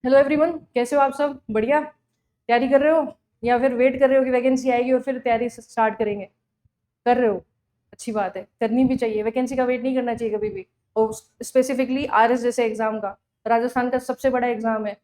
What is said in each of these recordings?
Hello everyone, कैसे हो आप सब? बढ़िया। तैयारी कर रहे हो या फिर वेट कर रहे हो कि वैकेंसी आएगी और फिर तैयारी स्टार्ट करेंगे? कर रहे हो? अच्छी बात है, करनी भी चाहिए। वैकेंसी का वेट नहीं करना चाहिए कभी भी। और स्पेसिफिकली आरएस जैसे एग्जाम का, राजस्थान का सबसे बड़ा एग्जाम है।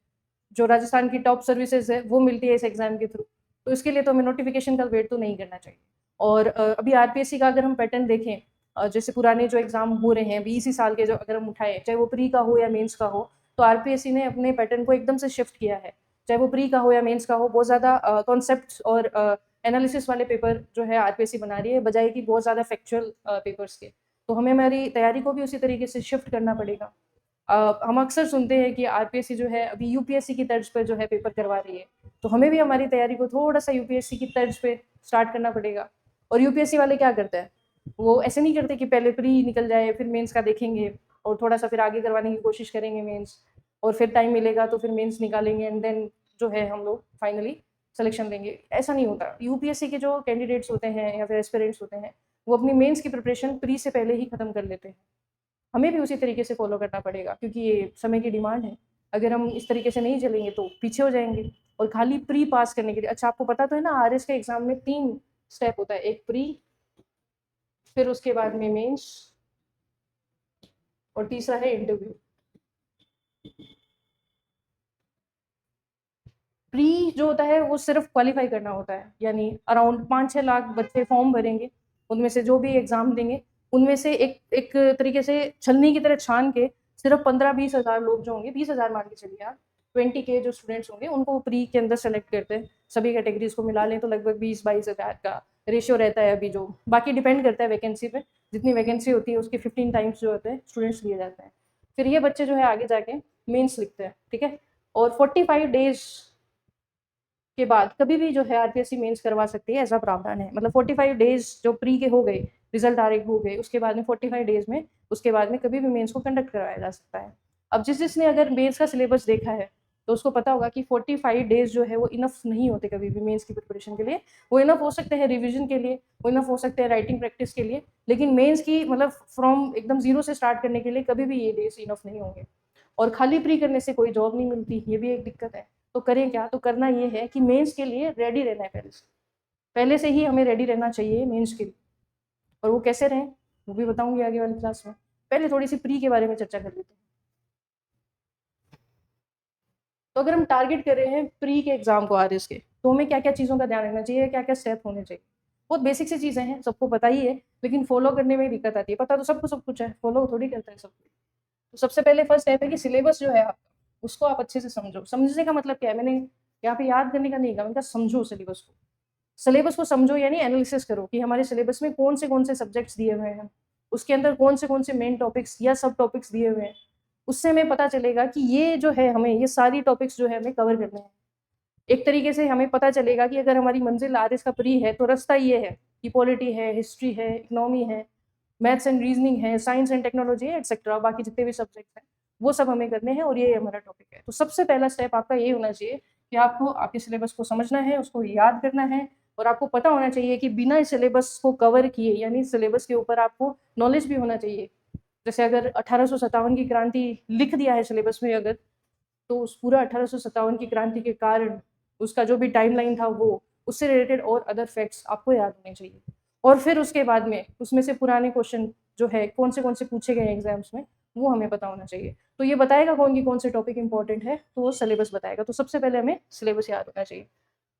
जो राजस्थान की टॉप सर्विसेज है वो मिलती है इस एग्जाम के थ्रू। तो इसके लिए तो हमें नोटिफिकेशन का वेट तो नहीं करना चाहिए। और अभी आरपीएससी का अगर हम पैटर्न देखें, जैसे पुराने जो एग्जाम हो रहे हैं 20 साल के, जो अगर हम उठाएं, चाहे वो प्री का हो या मेंस का हो, तो आरपीएससी ने अपने पैटर्न को एकदम से शिफ्ट किया है। चाहे वो प्री का हो या मेंस का हो, बहुत ज़्यादा कॉन्सेप्ट और एनालिसिस वाले पेपर जो है आरपीएससी बना रही है, बजाय कि बहुत ज़्यादा फैक्चुअल पेपर्स के। तो हमें हमारी तैयारी को भी उसी तरीके से शिफ्ट करना पड़ेगा। हम अक्सर सुनते हैं कि आरपीएससी जो है अभी यूपीएससी की तर्ज पर जो है पेपर करवा रही है। तो हमें भी हमारी तैयारी को थोड़ा सा यूपीएससी की तर्ज पे स्टार्ट करना पड़ेगा। और यूपीएससी वाले क्या करते हैं, वो ऐसे नहीं करते कि पहले प्री निकल जाए फिर मेंस का देखेंगे और थोड़ा सा फिर आगे करवाने की कोशिश करेंगे मेंस, और फिर टाइम मिलेगा तो फिर मेंस निकालेंगे एंड देन जो है हम लोग फाइनली सिलेक्शन देंगे। ऐसा नहीं होता। यूपीएससी के जो कैंडिडेट्स होते हैं या फिर एस्पिरेंट्स होते हैं, वो अपनी मेंस की प्रिपरेशन प्री से पहले ही खत्म कर लेते हैं। हमें भी उसी तरीके से फॉलो करना पड़ेगा, क्योंकि ये समय की डिमांड है। अगर हम इस तरीके से नहीं चलेंगे तो पीछे हो जाएंगे। और खाली प्री पास करने के लिए, अच्छा आपको पता तो है ना, आरएस के एग्जाम में 3 स्टेप होता है। एक प्री, फिर उसके बाद में मेंस, और तीसरा है इंटरव्यू। प्री जो होता है वो सिर्फ क्वालिफाई करना होता है, यानी अराउंड 5-6 लाख बच्चे फॉर्म भरेंगे, उनमें से जो भी एग्जाम देंगे, उनमें से एक एक तरीके से छलनी की तरह छान के सिर्फ 15-20 हज़ार लोग जो होंगे, 20 हज़ार मान के चलिए आप, 20K जो स्टूडेंट्स होंगे उनको प्री के अंदर सेलेक्ट करते हैं। सभी कैटेगरीज को मिला लें तो लगभग 20-22 हज़ार का रेशियो रहता है अभी। जो बाकी डिपेंड करता है वैकेंसी पे, जितनी वैकेंसी होती है उसके 15 टाइम्स जो होते हैं स्टूडेंट्स लिए जाते हैं। फिर ये बच्चे जो है आगे जाके मेंस लिखते हैं, ठीक है। और 45 डेज के बाद कभी भी जो है आरपीएससी मेंस करवा सकती है, ऐसा प्रावधान है। मतलब 45 डेज जो प्री के हो गए, रिजल्ट आ रहे हो गए, उसके बाद में 45 डेज में उसके बाद में कभी भी मेंस को कंडक्ट करवाया जा सकता है। अब जिसने अगर मेंस का सिलेबस देखा है तो उसको पता होगा कि 45 डेज जो है वो इनफ नहीं होते कभी भी मेंस की प्रिपरेशन के लिए। वो इनफ हो सकते हैं रिविजन के लिए, वो इनफ हो सकते हैं राइटिंग प्रैक्टिस के लिए, लेकिन मेंस की मतलब फ्रॉम एकदम जीरो से स्टार्ट करने के लिए कभी भी ये डेज इनफ नहीं होंगे। और खाली प्री करने से कोई जॉब नहीं मिलती, ये भी एक दिक्कत है। तो करें क्या? तो करना ये है कि मेंस के लिए रेडी रहना है। पहले से ही हमें रेडी रहना चाहिए मेंस के लिए। और वो कैसे रहें वो भी बताऊंगी आगे वाली क्लास में। पहले थोड़ी सी प्री के बारे में चर्चा कर लेते हैं। तो अगर हम टारगेट कर रहे हैं प्री के एग्जाम को आरएस के, तो हमें क्या क्या चीज़ों का ध्यान रखना चाहिए, क्या क्या स्टेप होने चाहिए? बहुत बेसिक सी चीज़ें हैं, सबको पता ही है, लेकिन फॉलो करने में दिक्कत आती है। पता तो सबको सब कुछ है, फॉलो थोड़ी करता है सब। तो सबसे पहले फर्स्ट स्टेप है कि सिलेबस जो है आपका, उसको आप अच्छे से समझो। समझने का मतलब क्या है? मैंने यहाँ पे याद करने का नहीं कहा, मैंने कहा समझो सिलेबस को। सिलेबस को समझो यानी एनालिसिस करो कि हमारे सिलेबस में कौन से सब्जेक्ट्स दिए हुए हैं, उसके अंदर कौन से मेन टॉपिक्स या सब टॉपिक्स दिए हुए हैं। उससे हमें पता चलेगा कि ये जो है हमें ये सारी टॉपिक्स जो है हमें कवर करने हैं। एक तरीके से हमें पता चलेगा कि अगर हमारी मंजिल आरएस का प्री है तो रास्ता ये है कि पॉलिटी है, हिस्ट्री है, इकोनॉमी है, मैथ्स एंड रीजनिंग है, साइंस एंड टेक्नोलॉजी है, एक्सेट्रा बाकी जितने भी सब्जेक्ट हैं वो सब हमें करने हैं, और ये हमारा टॉपिक है। तो सबसे पहला स्टेप आपका ये होना चाहिए कि आपको आपके सिलेबस को समझना है, उसको याद करना है। और आपको पता होना चाहिए कि बिना सिलेबस को कवर किए, यानी सिलेबस के ऊपर आपको नॉलेज भी होना चाहिए। जैसे अगर 1857 की क्रांति लिख दिया है सिलेबस में अगर, तो उस पूरा 1857 की क्रांति के कारण उसका जो भी टाइमलाइन था वो, उससे रिलेटेड और अदर फैक्ट्स आपको याद होने चाहिए। और फिर उसके बाद में उसमें से पुराने क्वेश्चन जो है कौन से पूछे गए एग्जाम्स में, वो हमें पता होना चाहिए। तो ये बताएगा कौन से टॉपिक इंपॉर्टेंट है, तो वो सिलेबस बताएगा। तो सबसे पहले हमें सिलेबस याद होना चाहिए।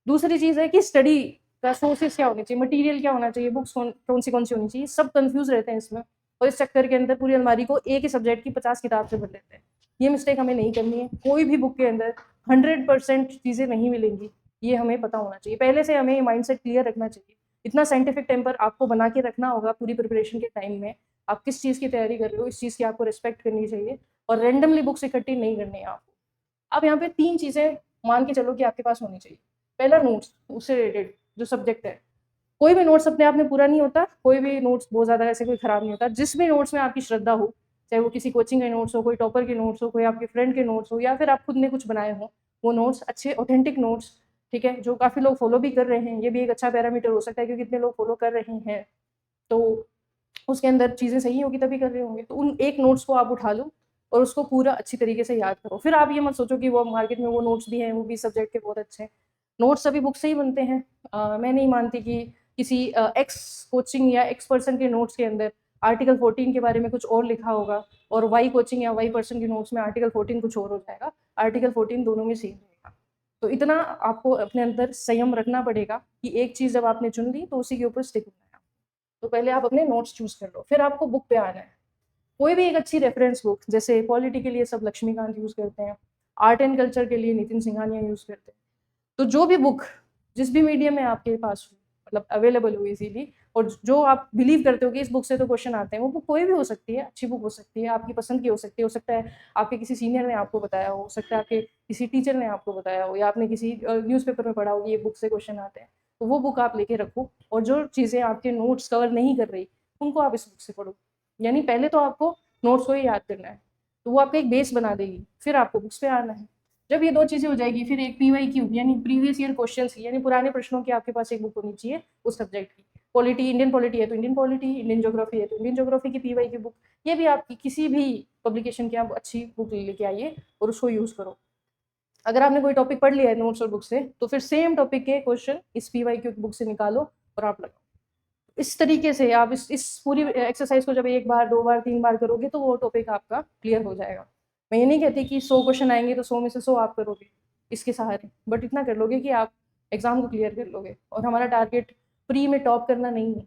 दूसरी चीज़ है कि स्टडी का सोर्सेस क्या होने चाहिए, मटेरियल क्या होना चाहिए, बुक्स कौन सी होनी चाहिए। सब कंफ्यूज रहते हैं इसमें, और इस चक्कर के अंदर पूरी अलमारी को एक ही सब्जेक्ट की 50 किताब से भर लेते हैं। ये मिस्टेक हमें नहीं करनी है। कोई भी बुक के अंदर 100% चीज़ें नहीं मिलेंगी, ये हमें पता होना चाहिए। पहले से हमें माइंडसेट क्लियर रखना चाहिए। इतना साइंटिफिक टेम्पर आपको बना के रखना होगा पूरी प्रिपरेशन के टाइम में। आप किस चीज़ की तैयारी कर रहे हो, इस चीज़ की आपको रिस्पेक्ट करनी चाहिए, और रेंडमली बुक्स इकट्ठी नहीं करनी है आपको। आप यहाँ पे 3 चीज़ें मान के चलो कि आपके पास होनी चाहिए। पहला, नोट्स, उससे रिलेटेड जो सब्जेक्ट है। कोई भी नोट्स अपने आप में पूरा नहीं होता, कोई भी नोट्स बहुत ज़्यादा ऐसे कोई खराब नहीं होता। जिस भी नोट्स में आपकी श्रद्धा हो, चाहे वो किसी कोचिंग के नोट्स हो, कोई टॉपर के नोट्स हो, कोई आपके फ्रेंड के नोट्स हो, या फिर आप खुद ने कुछ बनाए हो, वो नोट्स अच्छे ऑथेंटिक नोट्स, ठीक है, जो काफ़ी लोग फॉलो भी कर रहे हैं। ये भी एक अच्छा पैरामीटर हो सकता है क्योंकि कितने लोग फॉलो कर रहे हैं, तो उसके अंदर चीज़ें सही होगी तभी कर रहे होंगे। तो उन एक नोट्स को आप उठा लो और उसको पूरा अच्छी तरीके से याद करो। फिर आप ये मत सोचो कि वो मार्केट में वो नोट्स भी हैं, वो भी सब्जेक्ट के बहुत अच्छे हैं। नोट्स सभी बुक से ही बनते हैं। मैं नहीं मानती कि किसी एक्स कोचिंग या एक्स पर्सन के नोट्स के अंदर आर्टिकल 14 के बारे में कुछ और लिखा होगा और वाई कोचिंग या वाई पर्सन के नोट्स में आर्टिकल 14 कुछ और हो जाएगा। आर्टिकल 14 दोनों में सेम रहेगा। तो इतना आपको अपने अंदर संयम रखना पड़ेगा कि एक चीज़ जब आपने चुन ली तो उसी के ऊपर स्टिक होना है। तो पहले आप अपने नोट्स चूज़ कर लो, फिर आपको बुक पे आना है। कोई भी एक अच्छी रेफरेंस बुक, जैसे पॉलिटी के लिए सब लक्ष्मीकांत यूज़ करते हैं, आर्ट एंड कल्चर के लिए नितिन सिंघानिया यूज़ करते हैं। तो जो भी बुक जिस भी मीडियम में आपके पास हो, मतलब अवेलेबल हो इजीली, और जो आप बिलीव करते हो कि इस बुक से तो क्वेश्चन आते हैं, वो बुक कोई भी हो सकती है, अच्छी बुक हो सकती है, आपकी पसंद की हो सकती है, हो सकता है आपके किसी सीनियर ने आपको बताया हो सकता है आपके किसी टीचर ने आपको बताया हो, या आपने किसी न्यूज़पेपर में पढ़ा हो कि ये बुक से क्वेश्चन आते हैं। तो वो बुक आप लेके रखो, और जो चीज़ें आपके नोट्स कवर नहीं कर रही उनको आप इस बुक से पढ़ो। यानी पहले तो आपको नोट्स को ही याद करना है, तो वो आपका एक बेस बना देगी, फिर आपको बुक्स पे आना है। जब ये 2 चीज़ें हो जाएगी, फिर एक पीवाईक्यू यानी प्रीवियस ईयर क्वेश्चंस की, यानी पुराने प्रश्नों की आपके पास एक बुक होनी चाहिए उस सब्जेक्ट की। पॉलिटी, इंडियन पॉलिटी है तो इंडियन पॉलिटी, इंडियन ज्योग्राफी है तो इंडियन ज्योग्राफी की पीवाईक्यू बुक। ये भी आपकी किसी भी पब्लिकेशन की आप अच्छी बुक लेके आइए और उसको यूज़ करो। अगर आपने कोई टॉपिक पढ़ लिया है नोट्स और बुक से, तो फिर सेम टॉपिक के क्वेश्चन इस पीवाईक्यू बुक से निकालो और आप लगाओ। इस तरीके से आप इस पूरी एक्सरसाइज को जब 1 बार, 2 बार, 3 बार करोगे तो वो टॉपिक आपका क्लियर हो जाएगा। मैं ये नहीं कहती कि 100 क्वेश्चन आएँगे तो 100 में से 100 आप करोगे इसके सहारे, बट इतना कर लोगे कि आप एग्ज़ाम को क्लियर कर लोगे। और हमारा टारगेट प्री में टॉप करना नहीं है।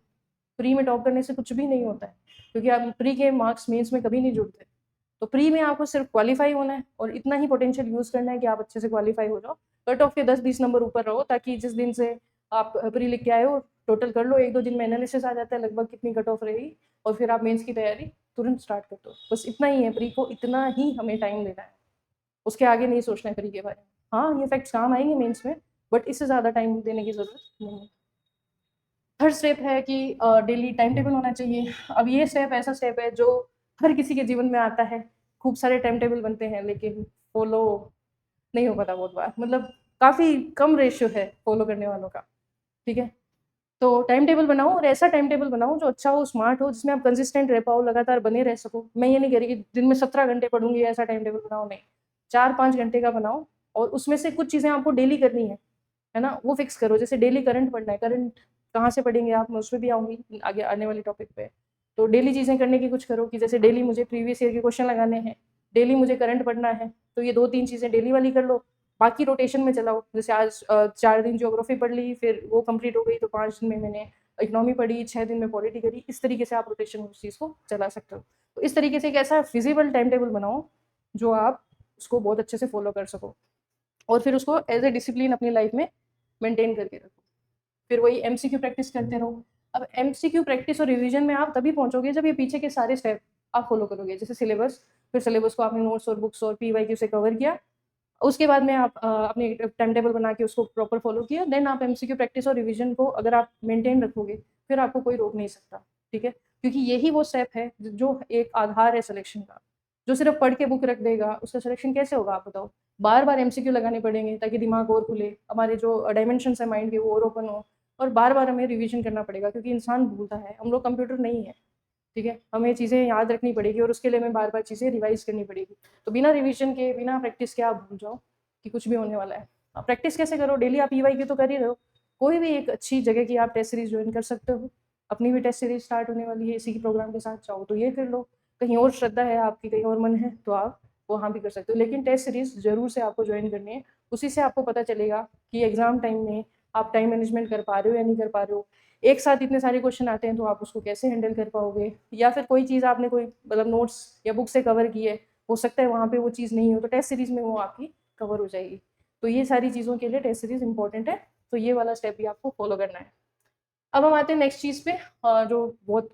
प्री में टॉप करने से कुछ भी नहीं होता है, क्योंकि आप प्री के मार्क्स मेंस में कभी नहीं जुड़ते। तो प्री में आपको सिर्फ क्वालीफाई होना है और इतना ही पोटेंशियल यूज़ करना है कि आप अच्छे से क्वालीफाई हो जाओ। कट ऑफ के 10-20 नंबर ऊपर रहो, ताकि जिस दिन से आप प्री लिख के आए हो, टोटल कर लो, 1-2 दिन में एनालिसिस आ जाता है लगभग कितनी कट ऑफ रहेगी, और फिर आप मेंस की तैयारी तुरंत स्टार्ट कर दो। बस इतना ही है, प्री को इतना ही हमें टाइम देना है, उसके आगे नहीं सोचना है प्री के बारे में। हाँ, ये फैक्ट्स काम आएँगे मेंस में, बट इससे ज़्यादा टाइम देने की ज़रूरत नहीं है। थर्ड स्टेप है कि डेली टाइम टेबल होना चाहिए। अब ये स्टेप ऐसा स्टेप है जो हर किसी के जीवन में आता है। खूब सारे टाइम टेबल बनते हैं लेकिन फॉलो नहीं हो पाता बहुत बार, मतलब काफ़ी कम रेशियो है फॉलो करने वालों का, ठीक है? तो टाइम टेबल बनाओ, और ऐसा टाइम टेबल बनाओ जो अच्छा हो, स्मार्ट हो, जिसमें आप कंसिस्टेंट रह पाओ, लगातार बने रह सको। मैं ये नहीं कह रही कि दिन में 17 घंटे पढ़ूँगी, ऐसा टाइम टेबल बनाओ, नहीं। 4-5 घंटे का बनाओ, और उसमें से कुछ चीज़ें आपको डेली करनी है ना? वो फिक्स करो। जैसे डेली करंट पढ़ना है, करंट कहाँ से पढ़ेंगे आप, मैं उसमें भी आऊँगी आगे आने वाले टॉपिक पे। तो डेली चीज़ें करने की कुछ करो, कि जैसे डेली मुझे प्रीवियस ईयर के क्वेश्चन लगाने हैं, डेली मुझे करंट पढ़ना है, तो ये 2-3 चीज़ें डेली वाली कर लो। बाकी रोटेशन में चलाओ, जैसे आज 4 दिन ज्योग्राफी पढ़ ली, फिर वो कंप्लीट हो गई, तो 5 दिन में मैंने इकोनॉमी पढ़ी, 6 दिन में पॉलिटी करी। इस तरीके से आप रोटेशन में उस चीज़ को चला सकते हो। तो इस तरीके से एक ऐसा फिज़िबल टाइम टेबल बनाओ जो आप उसको बहुत अच्छे से फॉलो कर सको, और फिर उसको एज़ अ डिसिप्लिन अपनी लाइफ में मेंटेन करके रखो। फिर वही एमसीक्यू प्रैक्टिस करते रहो। अब एमसीक्यू प्रैक्टिस और रिवीजन में आप तभी पहुँचोगे जब ये पीछे के सारे स्टेप आप फॉलो करोगे। जैसे सिलेबस, फिर सिलेबस को आपने नोट्स और बुक्स और पीवाईक्यू से कवर किया। उसके बाद में आप अपने टाइम टेबल बना के उसको प्रॉपर फॉलो किया, देन आप एमसीक्यू प्रैक्टिस और रिवीजन को अगर आप मेंटेन रखोगे, फिर आपको कोई रोक नहीं सकता, ठीक है? क्योंकि यही वो स्टेप है जो एक आधार है सिलेक्शन का। जो सिर्फ पढ़ के बुक रख देगा, उसका सिलेक्शन कैसे होगा आप बताओ? बार-बार एमसीक्यू लगाने पड़ेंगे ताकि दिमाग और खुले, हमारे जो डायमेंशंस है माइंड के वो और ओपन हो, और बार-बार हमें रिवीजन करना पड़ेगा, क्योंकि इंसान भूलता है, हम लोग कंप्यूटर नहीं है, ठीक है? हमें चीज़ें याद रखनी पड़ेगी और उसके लिए हमें बार-बार चीज़ें रिवाइज़ करनी पड़ेगी। तो बिना रिवीजन के, बिना प्रैक्टिस के आप भूल जाओ कि कुछ भी होने वाला है। आप प्रैक्टिस कैसे करो? डेली आप ईवाईक्यू तो कर ही रहे हो। कोई भी एक अच्छी जगह की आप टेस्ट सीरीज़ जॉइन कर सकते हो। अपनी भी टेस्ट सीरीज़ स्टार्ट होने वाली है इसी के प्रोग्राम के साथ, चाहो तो ये कर लो। कहीं और श्रद्धा है आपकी, कहीं और मन है, तो आप वहाँ भी कर सकते हो। लेकिन टेस्ट सीरीज़ ज़रूर से आपको जॉइन करनी है। उसी से आपको पता चलेगा कि एग्ज़ाम टाइम में आप टाइम मैनेजमेंट कर पा रहे हो या नहीं कर पा रहे हो। एक साथ इतने सारे क्वेश्चन आते हैं तो आप उसको कैसे हैंडल कर पाओगे, या फिर कोई चीज़ आपने कोई मतलब नोट्स या बुक से कवर की है, हो सकता है वहाँ पे वो चीज़ नहीं हो, तो टेस्ट सीरीज़ में वो आपकी कवर हो जाएगी। तो ये सारी चीज़ों के लिए टेस्ट सीरीज़ इंपॉर्टेंट है, तो ये वाला स्टेप भी आपको फॉलो करना है। अब हम आते हैं नेक्स्ट चीज़ पे, जो बहुत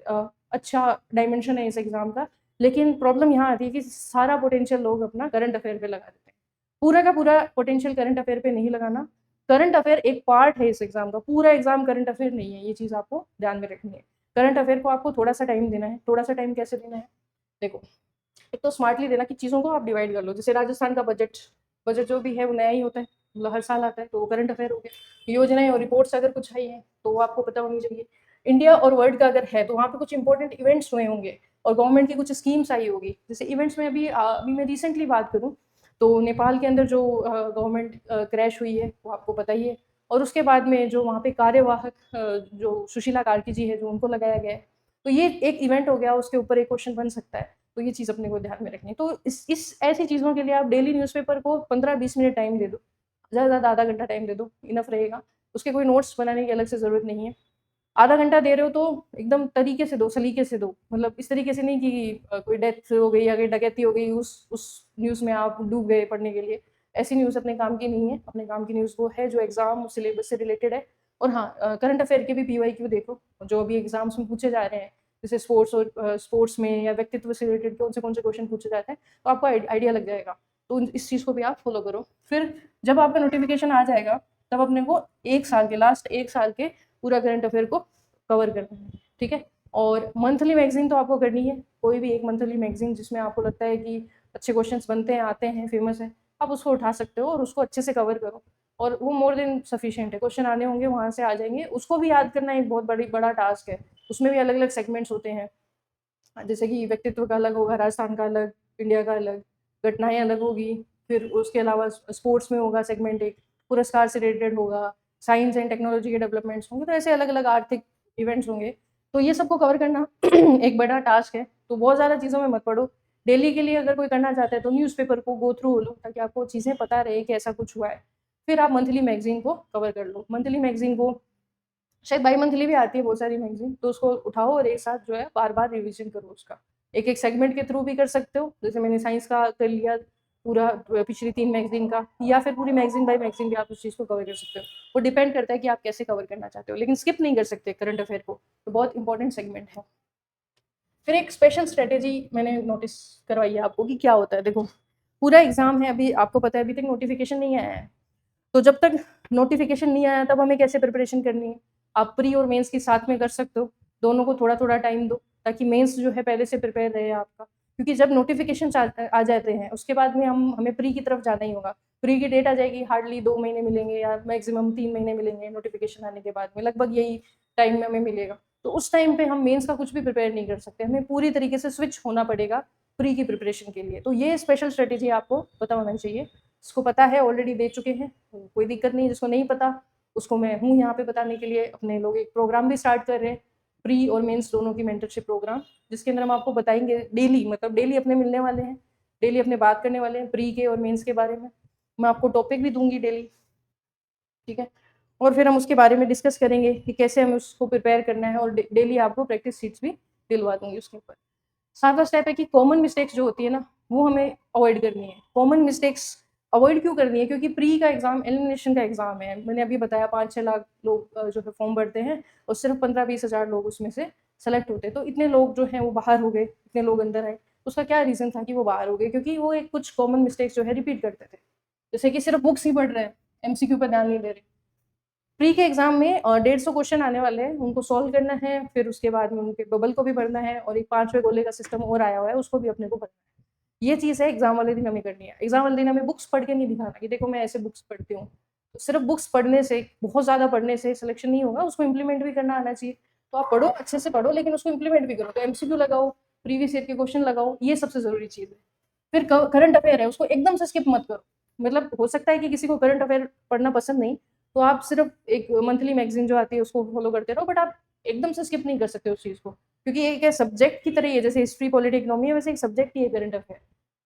अच्छा डायमेंशन है इस एग्ज़ाम का, लेकिन प्रॉब्लम यहाँ आती है कि सारा पोटेंशियल लोग अपना करंट अफेयर पे लगा देते हैं। पूरा का पूरा पोटेंशियल करंट अफेयर पे नहीं लगाना। करंट अफेयर एक पार्ट है इस एग्ज़ाम का, पूरा एग्ज़ाम करंट अफेयर नहीं है, ये चीज़ आपको ध्यान में रखनी है। करंट अफेयर को आपको थोड़ा-सा टाइम देना है, थोड़ा-सा टाइम कैसे देना है? देखो, एक तो स्मार्टली देना कि चीज़ों को आप डिवाइड कर लो। जैसे राजस्थान का बजट बजट जो भी है वो नया ही होता है, मतलब हर साल आता है, तो वो करंट अफेयर हो गया। योजनाएँ और रिपोर्ट्स अगर कुछ आई हैं, तो वो आपको पता होनी चाहिए। इंडिया और वर्ल्ड का अगर है, तो वहाँ पे कुछ इंपॉर्टेंट इवेंट्स हुए होंगे, और गवर्नमेंट की कुछ स्कीम्स आई होगी। जैसे इवेंट्स में अभी मैं रिसेंटली बात करूँ तो नेपाल के अंदर जो गवर्नमेंट क्रैश हुई है वो आपको पता ही है, और उसके बाद में जो वहाँ पे कार्यवाहक जो सुशीला कार्की जी है जो उनको लगाया गया है, तो ये एक इवेंट हो गया, उसके ऊपर एक क्वेश्चन बन सकता है। तो ये चीज़ अपने को ध्यान में रखनी है। तो इस ऐसी चीज़ों के लिए आप डेली न्यूज़पेपर को 15-20 मिनट टाइम दे दो, ज़्यादा से ज़्यादा आधा घंटा टाइम दे दो, इनफ रहेगा। उसके कोई नोट्स बनाने की अलग से ज़रूरत नहीं है। आधा घंटा दे रहे हो तो एकदम तरीके से दो, सलीके से दो, मतलब इस तरीके से नहीं कि कोई डेथ हो गई या कोई डकैती हो गई उस न्यूज़ में आप डूब गए पढ़ने के लिए। ऐसी न्यूज़ अपने काम की नहीं है। अपने काम की न्यूज़ वो है जो एग्ज़ाम सिलेबस से रिलेटेड है। और हाँ, करंट अफेयर के भी पीवाईक्यू देखो, जो अभी एग्ज़ाम्स में पूछे जा रहे हैं, जैसे स्पोर्ट्स में या व्यक्तित्व से रिलेटेड कौन से क्वेश्चन पूछे जाते हैं, तो आपको आइडिया लग जाएगा। तो इस चीज़ को भी आप फॉलो करो। फिर जब आपका नोटिफिकेशन आ जाएगा तब अपने को 1 साल के लास्ट 1 साल के पूरा करंट अफेयर को कवर करना है, ठीक है। और मंथली मैगजीन तो आपको करनी है, कोई भी एक मंथली मैगजीन जिसमें आपको लगता है कि अच्छे क्वेश्चंस बनते हैं, आते हैं, फेमस है, आप उसको उठा सकते हो और उसको अच्छे से कवर करो। और वो मोर देन सफिशिएंट है, क्वेश्चन आने होंगे वहाँ से आ जाएंगे, उसको भी याद करना एक बहुत बड़ा टास्क है। उसमें भी अलग अलग सेगमेंट्स होते हैं, जैसे कि व्यक्तित्व का अलग होगा, राजस्थान का अलग, इंडिया का अलग, घटनाएं अलग होगी। फिर उसके अलावा स्पोर्ट्स में होगा सेगमेंट एक, पुरस्कार से रिलेटेड होगा, साइंस एंड टेक्नोलॉजी के डेवलपमेंट्स होंगे, तो ऐसे अलग अलग आर्थिक इवेंट्स होंगे। तो ये सबको कवर करना एक बड़ा टास्क है। तो बहुत ज़्यादा चीज़ों में मत पढ़ो। डेली के लिए अगर कोई करना चाहता है तो न्यूज़पेपर को गो थ्रू लो, ताकि आपको चीज़ें पता रहे कि ऐसा कुछ हुआ है। फिर आप मंथली मैगजीन को कवर कर लो। मंथली मैगजीन को शायद बाई मंथली भी आती है बहुत सारी मैगजीन, तो उसको उठाओ और एक साथ जो है बार बार रिविजन करो उसका। एक एक सेगमेंट के थ्रू भी कर सकते हो, जैसे मैंने साइंस का कर लिया पूरा पिछली 3 मैगजीन का, या फिर पूरी मैगजीन बाय मैगजीन भी आप उस चीज़ को कवर कर सकते हो। वो डिपेंड करता है कि आप कैसे कवर करना चाहते हो, लेकिन स्किप नहीं कर सकते करंट अफेयर को, तो बहुत इंपॉर्टेंट सेगमेंट है। फिर एक स्पेशल स्ट्रेटेजी मैंने नोटिस करवाई है आपको कि क्या होता है। देखो, पूरा एग्जाम है, अभी आपको पता है अभी तक नोटिफिकेशन नहीं आया है, तो जब तक नोटिफिकेशन नहीं आया तब हमें कैसे प्रिपरेशन करनी है। आप प्री और मेंस की साथ में कर सकते हो, दोनों को थोड़ा थोड़ा टाइम दो, ताकि मेंस जो है पहले से प्रिपेयर रहे आपका। क्योंकि जब नोटिफिकेशन आ जाते हैं उसके बाद में हमें प्री की तरफ जाना ही होगा। प्री की डेट आ जाएगी, हार्डली 2 महीने मिलेंगे या मैक्सिमम 3 महीने मिलेंगे नोटिफिकेशन आने के बाद में, लगभग यही टाइम में हमें मिलेगा। तो उस टाइम पे हम मेंस का कुछ भी प्रिपेयर नहीं कर सकते, हमें पूरी तरीके से स्विच होना पड़ेगा प्री की प्रिपरेशन के लिए। तो ये स्पेशल स्ट्रेटेजी आपको पता होना चाहिए। जिसको पता है ऑलरेडी दे चुके हैं, कोई दिक्कत नहीं। जिसको नहीं पता उसको मैं हूँ यहाँ पे बताने के लिए। अपने लोग एक प्रोग्राम भी स्टार्ट कर रहे हैं, प्री और मेंस दोनों की मेंटरशिप प्रोग्राम, जिसके अंदर हम आपको बताएंगे डेली, मतलब डेली अपने मिलने वाले हैं, डेली अपने बात करने वाले हैं प्री के और मेंस के बारे में। मैं आपको टॉपिक भी दूंगी डेली, ठीक है। और फिर हम उसके बारे में डिस्कस करेंगे कि कैसे हमें उसको प्रिपेयर करना है, और डेली आपको प्रैक्टिस शीट्स भी दिलवा दूंगी उसके ऊपर। 7वां स्टेप है कि कॉमन मिस्टेक्स जो होती है ना, वो हमें अवॉइड करनी है। कॉमन मिस्टेक्स अवॉइड क्यों करनी है? क्योंकि प्री का एग्जाम एलिमिनेशन का एग्जाम है। मैंने अभी बताया 5-6 लाख लोग जो है फॉर्म भरते हैं, और सिर्फ 15-20 हज़ार लोग उसमें से सेलेक्ट होते हैं। तो इतने लोग जो हैं वो बाहर हो गए, इतने लोग अंदर आए। उसका क्या रीज़न था कि वो बाहर हो गए? क्योंकि वो एक कुछ कॉमन मिस्टेक्स जो है रिपीट करते थे, जैसे कि सिर्फ बुक्स ही पढ़ रहे हैं, एमसीक्यू पर ध्यान नहीं दे रहे। प्री के एग्जाम में 150 क्वेश्चन आने वाले हैं, उनको सॉल्व करना है, फिर उसके बाद में उनके बबल को भी भरना है, और एक 5वें गोले का सिस्टम और आया हुआ है, उसको भी अपने को भरना है। ये चीज़ है एग्जाम वाले दिन हमें करनी है। एग्जाम वाले दिन हमें बुक्स पढ़ के नहीं दिखाना कि देखो मैं ऐसे बुक्स पढ़ती हूँ। तो सिर्फ बुक्स पढ़ने से, बहुत ज़्यादा पढ़ने से सिलेक्शन नहीं होगा, उसको इम्प्लीमेंट भी करना आना चाहिए। तो आप पढ़ो, अच्छे से पढ़ो, लेकिन उसको इम्प्लीमेंट भी करो। तो एमसीक्यू लगाओ, प्रीवियस ईयर के क्वेश्चन लगाओ, ये सबसे ज़रूरी चीज़ है। फिर करंट अफेयर है, उसको एकदम से स्किप मत करो। मतलब हो सकता है कि किसी को करंट अफेयर पढ़ना पसंद नहीं, तो आप सिर्फ एक मंथली मैगजीन जो आती है उसको फॉलो करते रहो, बट आप एकदम से स्किप नहीं कर सकते उस चीज़ को, क्योंकि एक सब्जेक्ट की तरह ही है। जैसे हिस्ट्री, पॉलिटी, इकोनॉमी है, वैसे एक सब्जेक्ट ही है करंट अफेयर,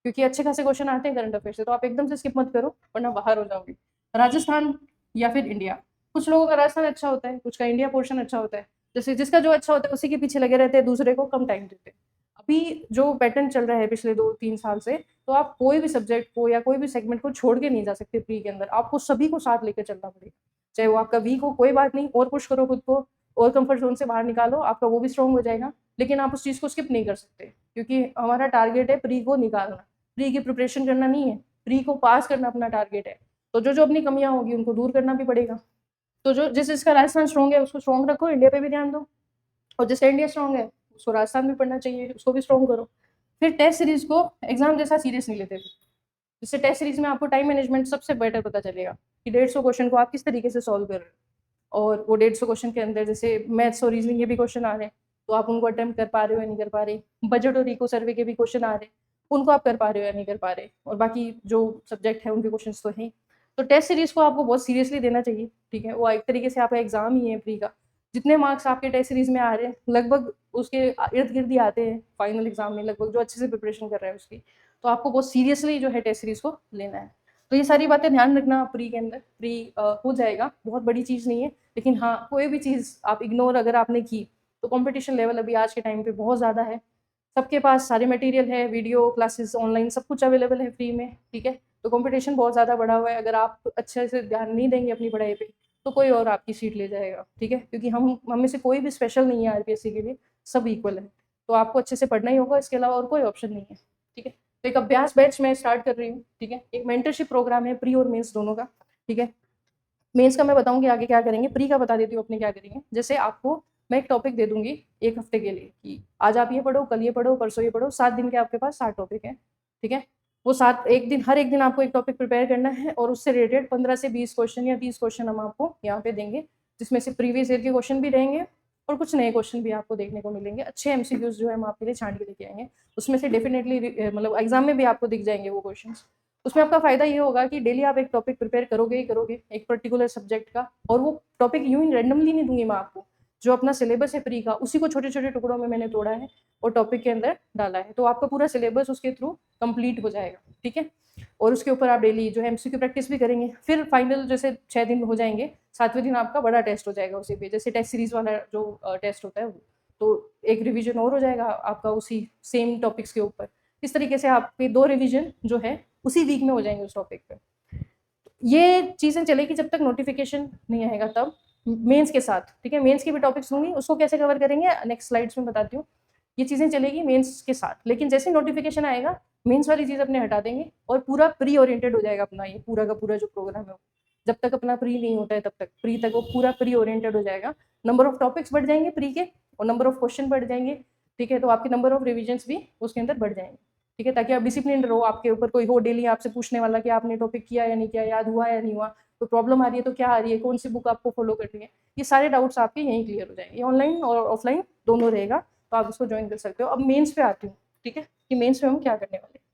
क्योंकि अच्छे खासे क्वेश्चन आते हैं करंट अफेयर से। तो आप एकदम से स्किप मत करो, वरना बाहर हो जाओगे। राजस्थान या फिर इंडिया, कुछ लोगों का राजस्थान अच्छा होता है, कुछ का इंडिया पोर्शन अच्छा होता है। जैसे जिसका जो अच्छा होता है उसी के पीछे लगे रहते हैं, दूसरे को कम टाइम देते हैं। अभी जो पैटर्न चल रहा है पिछले 2-3 साल से, तो आप कोई भी सब्जेक्ट को या कोई भी सेगमेंट को छोड़ के नहीं जा सकते प्री के अंदर। आपको सभी को साथ लेकर चलना पड़ेगा, चाहे वो आपका वीक हो, कोई बात नहीं, और पुश करो खुद को, और कंफर्ट जोन से बाहर निकालो, आपका वो भी स्ट्रॉन्ग हो जाएगा। लेकिन आप उस चीज़ को स्किप नहीं कर सकते, क्योंकि हमारा टारगेट है प्री को निकालना, प्री की प्रिपरेशन करना नहीं है, प्री को पास करना अपना टारगेट है। तो जो जो अपनी कमियां होगी उनको दूर करना भी पड़ेगा। तो जो जिसका राजस्थान स्ट्रॉन्ग है उसको स्ट्रॉन्ग रखो, इंडिया पे भी ध्यान दो, और जिसका इंडिया स्ट्रॉन्ग है उसको राजस्थान भी पढ़ना चाहिए, उसको भी स्ट्रॉन्ग करो। फिर टेस्ट सीरीज को एग्जाम जैसा सीरियस नहीं लेते थे। जिससे टेस्ट सीरीज में आपको टाइम मैनेजमेंट सबसे बेटर पता चलेगा कि 150 क्वेश्चन को आप किस तरीके से सॉल्व कर रहे हो। और वो 150 क्वेश्चन के अंदर जैसे मैथ्स और रीजनिंग के भी क्वेश्चन आ रहे हैं, तो आप उनको अटेम्प्ट कर पा रहे हो या नहीं कर पा रहे। बजट और इको सर्वे के भी क्वेश्चन आ रहे हैं, उनको आप कर पा रहे हो या नहीं कर पा रहे। और बाकी जो सब्जेक्ट है उनके क्वेश्चन तो हैं। तो टेस्ट सीरीज को आपको बहुत सीरियसली देना चाहिए, ठीक है। वो एक तरीके से आपका एग्जाम ही है प्री का। जितने मार्क्स आपके टेस्ट सीरीज में आ रहे हैं लगभग उसके इर्द गिर्द ही आते हैं फाइनल एग्जाम में, लगभग जो अच्छे से प्रिपरेशन कर रहे हैं उसकी। तो आपको बहुत सीरियसली जो है टेस्ट सीरीज को लेना है। तो ये सारी बातें ध्यान रखना प्री के अंदर। प्री हो जाएगा, बहुत बड़ी चीज़ नहीं है, लेकिन हाँ कोई भी चीज़ आप इग्नोर अगर आपने की तो कंपटीशन लेवल अभी आज के टाइम पे बहुत ज़्यादा है। सबके पास सारे मटेरियल है, वीडियो क्लासेस ऑनलाइन सब कुछ अवेलेबल है फ्री में, ठीक है। तो कंपटीशन बहुत ज़्यादा बढ़ा हुआ है। अगर आप अच्छे से ध्यान नहीं देंगे अपनी पढ़ाई पे तो कोई और आपकी सीट ले जाएगा, ठीक है। क्योंकि हम में से कोई भी स्पेशल नहीं है आरपीएससी के लिए, सब इक्वल है। तो आपको अच्छे से पढ़ना ही होगा, इसके अलावा और कोई ऑप्शन नहीं है, ठीक है। तो एक अभ्यास बैच मैं स्टार्ट कर रही हूँ, ठीक है। एक मेंटरशिप प्रोग्राम है प्री और मेंस दोनों का, ठीक है। मेंस का मैं बताऊंगी आगे क्या करेंगे, प्री का बता देती हूँ अपने क्या करेंगे। जैसे आपको मैं एक टॉपिक दे दूंगी एक हफ्ते के लिए कि आज आप ये पढ़ो, कल ये पढ़ो, परसों ये पढ़ो। 7 दिन के आपके पास 7 टॉपिक हैं, ठीक है। वो 7 एक दिन, हर एक दिन आपको एक टॉपिक प्रिपेयर करना है और उससे रिलेटेड 15 से 20 क्वेश्चन या 30 क्वेश्चन हम आपको यहाँ पे देंगे, जिसमें से प्रीवियस ईयर के क्वेश्चन भी रहेंगे और कुछ नए क्वेश्चन भी आपको देखने को मिलेंगे। अच्छे एमसीक्यूज जो है हम आपके लिए छांट के लेके आएंगे, उसमें से डेफिनेटली मतलब एग्जाम में भी आपको दिख जाएंगे वो क्वेश्चन। उसमें आपका फायदा ये होगा कि डेली आप एक टॉपिक प्रिपेयर करोगे ही करोगे एक पर्टिकुलर सब्जेक्ट का, और वो टॉपिक यूं ही रैंडमली नहीं दूंगी मैं आपको। जो अपना सिलेबस है प्री का उसी को छोटे छोटे टुकड़ों में मैंने तोड़ा है और टॉपिक के अंदर डाला है, तो आपका पूरा सिलेबस उसके थ्रू कंप्लीट हो जाएगा, ठीक है। और उसके ऊपर आप डेली जो है एमसीक्यू प्रैक्टिस भी करेंगे। फिर फाइनल जैसे 6 दिन हो जाएंगे, 7वें दिन आपका बड़ा टेस्ट हो जाएगा उसी पे, जैसे टेस्ट सीरीज वाला जो टेस्ट होता है वो। तो एक रिवीजन और हो जाएगा आपका उसी सेम टॉपिक्स के ऊपर। इस तरीके से आपके 2 रिवीजन जो है उसी वीक में हो जाएंगे उस टॉपिक पे। ये चीज़ें चलेगी जब तक नोटिफिकेशन नहीं आएगा तब, मेंस के साथ, ठीक है। मेंस की भी टॉपिक्स दूंगी, उसको कैसे कवर करेंगे नेक्स्ट स्लाइड्स में बताती हूँ। ये चीज़ें चलेगी मेंस के साथ, लेकिन जैसे नोटिफिकेशन आएगा मेंस वाली चीज़ अपने हटा देंगे और पूरा प्री ओरिएंटेड हो जाएगा अपना ये पूरा का पूरा जो प्रोग्राम है। जब तक अपना प्री नहीं होता है तब तक प्री तक वो पूरा प्री ओरिएंटेड हो जाएगा। नंबर ऑफ टॉपिक्स बढ़ जाएंगे प्री के और नंबर ऑफ क्वेश्चन बढ़ जाएंगे, ठीक है। तो आपके नंबर ऑफ रिविजन्स भी उसके अंदर बढ़ जाएंगे, ठीक है। ताकि आप डिसिप्लिन रहो, आपके ऊपर कोई हो डेली आपसे पूछने वाला कि आपने टॉपिक किया या नहीं किया, याद हुआ या नहीं हुआ, कोई प्रॉब्लम आ रही है तो क्या आ रही है, कौन सी बुक आपको फॉलो करनी है। ये सारे डाउट्स आपके यहीं क्लियर हो जाएंगे। ऑनलाइन और ऑफलाइन दोनों रहेगा, तो आप इसको ज्वाइन कर सकते हो। अब मेंस पे आती हूँ, ठीक है, कि मेंस में हम क्या करने वाले हैं।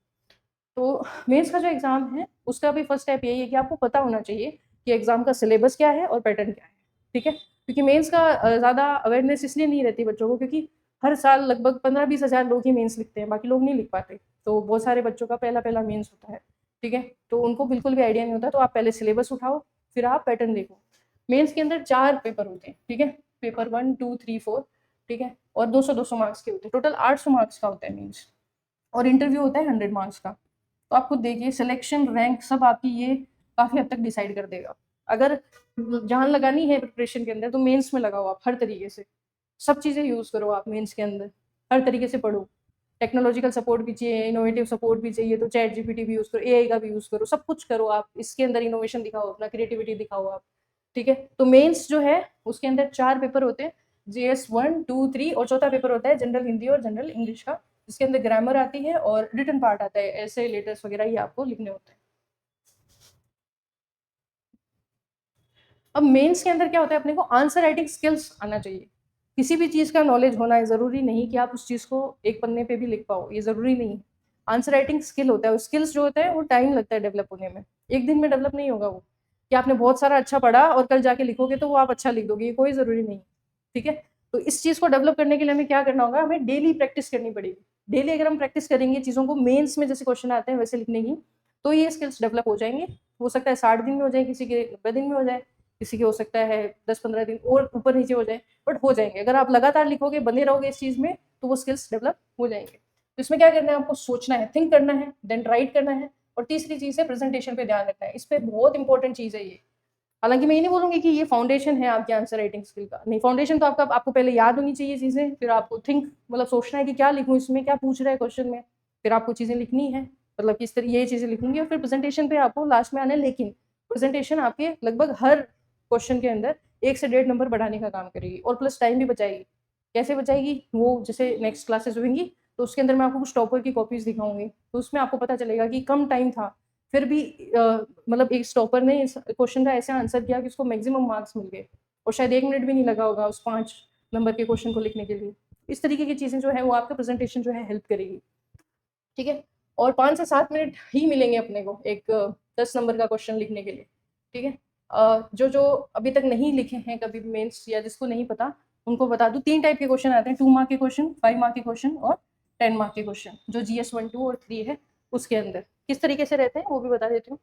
तो मेंस का जो एग्जाम है उसका भी फर्स्ट स्टेप यही है कि आपको पता होना चाहिए कि एग्जाम का सिलेबस क्या है और पैटर्न क्या है, ठीक है। क्योंकि मेंस का ज़्यादा अवेयरनेस इसलिए नहीं रहती बच्चों को क्योंकि हर साल लगभग 15-20 हज़ार लोग ही मेंस लिखते हैं, बाकी लोग नहीं लिख पाते। तो बहुत सारे बच्चों का पहला पहला मेंस होता है, ठीक है। तो उनको बिल्कुल भी आइडिया नहीं होता, तो आप पहले सिलेबस उठाओ फिर आप पैटर्न देखो। मेंस के अंदर 4 पेपर होते हैं, ठीक है। पेपर 1, 2, 3, 4, ठीक है। और 200-200 मार्क्स के होते हैं, टोटल 800 मार्क्स का होता है मेंस। और इंटरव्यू होता है 100 मार्क्स का। तो आप खुद देखिए सिलेक्शन रैंक सब आपकी ये काफ़ी हद तक डिसाइड कर देगा। अगर जान लगानी है प्रिपरेशन के अंदर तो मेंस में लगाओ आप हर तरीके से, सब चीज़ें यूज़ करो आप मेंस के अंदर, हर तरीके से पढ़ो। टेक्नोलॉजिकल सपोर्ट भी चाहिए, इनोवेटिव सपोर्ट भी चाहिए तो चैट जीपीटी भी यूज़ करो, एआई का भी यूज़ करो, सब कुछ करो आप। इसके अंदर इनोवेशन दिखाओ, अपना क्रिएटिविटी दिखाओ आप, ठीक है। तो मेंस जो है उसके अंदर 4 पेपर होते हैं, जीएस 1, 2, 3 और चौथा पेपर होता है जनरल हिंदी और जनरल इंग्लिश का, जिसके अंदर ग्रामर आती है और रिटन पार्ट आता है, ऐसे लेटर्स वगैरह ये आपको लिखने होते हैं। अब मेंस के अंदर क्या होता है, अपने को आंसर राइटिंग स्किल्स आना चाहिए। किसी भी चीज़ का नॉलेज होना है, ज़रूरी नहीं कि आप उस चीज़ को एक पन्ने पे भी लिख पाओ, ये ज़रूरी नहीं। आंसर राइटिंग स्किल होता है, स्किल्स जो होता है वो टाइम लगता है डेवलप होने में, एक दिन में डेवलप नहीं होगा वो। कि आपने बहुत सारा अच्छा पढ़ा और कल जाके लिखोगे तो वो आप अच्छा लिख दोगे, ये कोई ज़रूरी नहीं, ठीक है। तो इस चीज़ को डेवलप करने के लिए हमें क्या करना होगा, हमें डेली प्रैक्टिस करनी पड़ेगी। डेली अगर हम प्रैक्टिस करेंगे चीज़ों को मेंस में जैसे क्वेश्चन आते हैं वैसे लिखने की, तो ये स्किल्स डेवलप हो जाएंगे। हो सकता है 60 दिन में हो जाए, किसी के 90 दिन में हो जाए, किसी के हो सकता है 10-15 दिन और ऊपर नीचे हो जाए, बट हो जाएंगे। अगर आप लगातार लिखोगे, बने रहोगे इस चीज़ में, तो वो स्किल्स डेवलप हो जाएंगे। तो इसमें क्या करना है, आपको सोचना है, थिंक करना है, देन राइट करना है, और तीसरी चीज़ है प्रेजेंटेशन पे ध्यान रखना है। इस पे बहुत इंपॉर्टेंट चीज़ है ये। हालांकि मैं ये नहीं बोलूंगी कि ये फाउंडेशन है आपके आंसर राइटिंग स्किल का, नहीं, फाउंडेशन तो आपको पहले याद होनी चाहिए चीज़ें, फिर आपको थिंक मतलब सोचना है कि क्या लिखूँ इसमें, क्या पूछ रहा है क्वेश्चन में, फिर आपको चीज़ें लिखनी है, मतलब किस तरह ये चीज़ें लिखूंगी, और फिर प्रेजेंटेशन पे आपको लास्ट में आना है। लेकिन प्रेजेंटेशन आपके लगभग हर क्वेश्चन के अंदर 1 से 1.5 नंबर बढ़ाने का काम करेगी और प्लस टाइम भी बचाएगी। कैसे बचाएगी, वो जैसे नेक्स्ट क्लासेस होंगी तो उसके अंदर मैं आपको कुछ टॉपर की कॉपीज दिखाऊंगी, तो उसमें आपको पता चलेगा कि कम टाइम था फिर भी मतलब एक स्टॉपर ने इस क्वेश्चन का ऐसे आंसर किया कि उसको मैक्सिमम मार्क्स मिल गए, और शायद 1 मिनट भी नहीं लगा होगा उस 5 नंबर के क्वेश्चन को लिखने के लिए। इस तरीके की चीज़ें जो है वो आपका प्रेजेंटेशन जो है हेल्प करेगी, ठीक है। और 5 से 7 मिनट ही मिलेंगे अपने को एक 10 नंबर का क्वेश्चन लिखने के लिए, ठीक है। जो जो अभी तक नहीं लिखे हैं कभी भी मेंस, या जिसको नहीं पता उनको बता दूं, 3 टाइप के क्वेश्चन आते हैं, 2 मार्क के क्वेश्चन, 5 मार्क के क्वेश्चन और 10 मार्क के क्वेश्चन, जो GS 1, 2 और 3 है उसके अंदर किस तरीके से रहते हैं वो भी बता देती हूँ,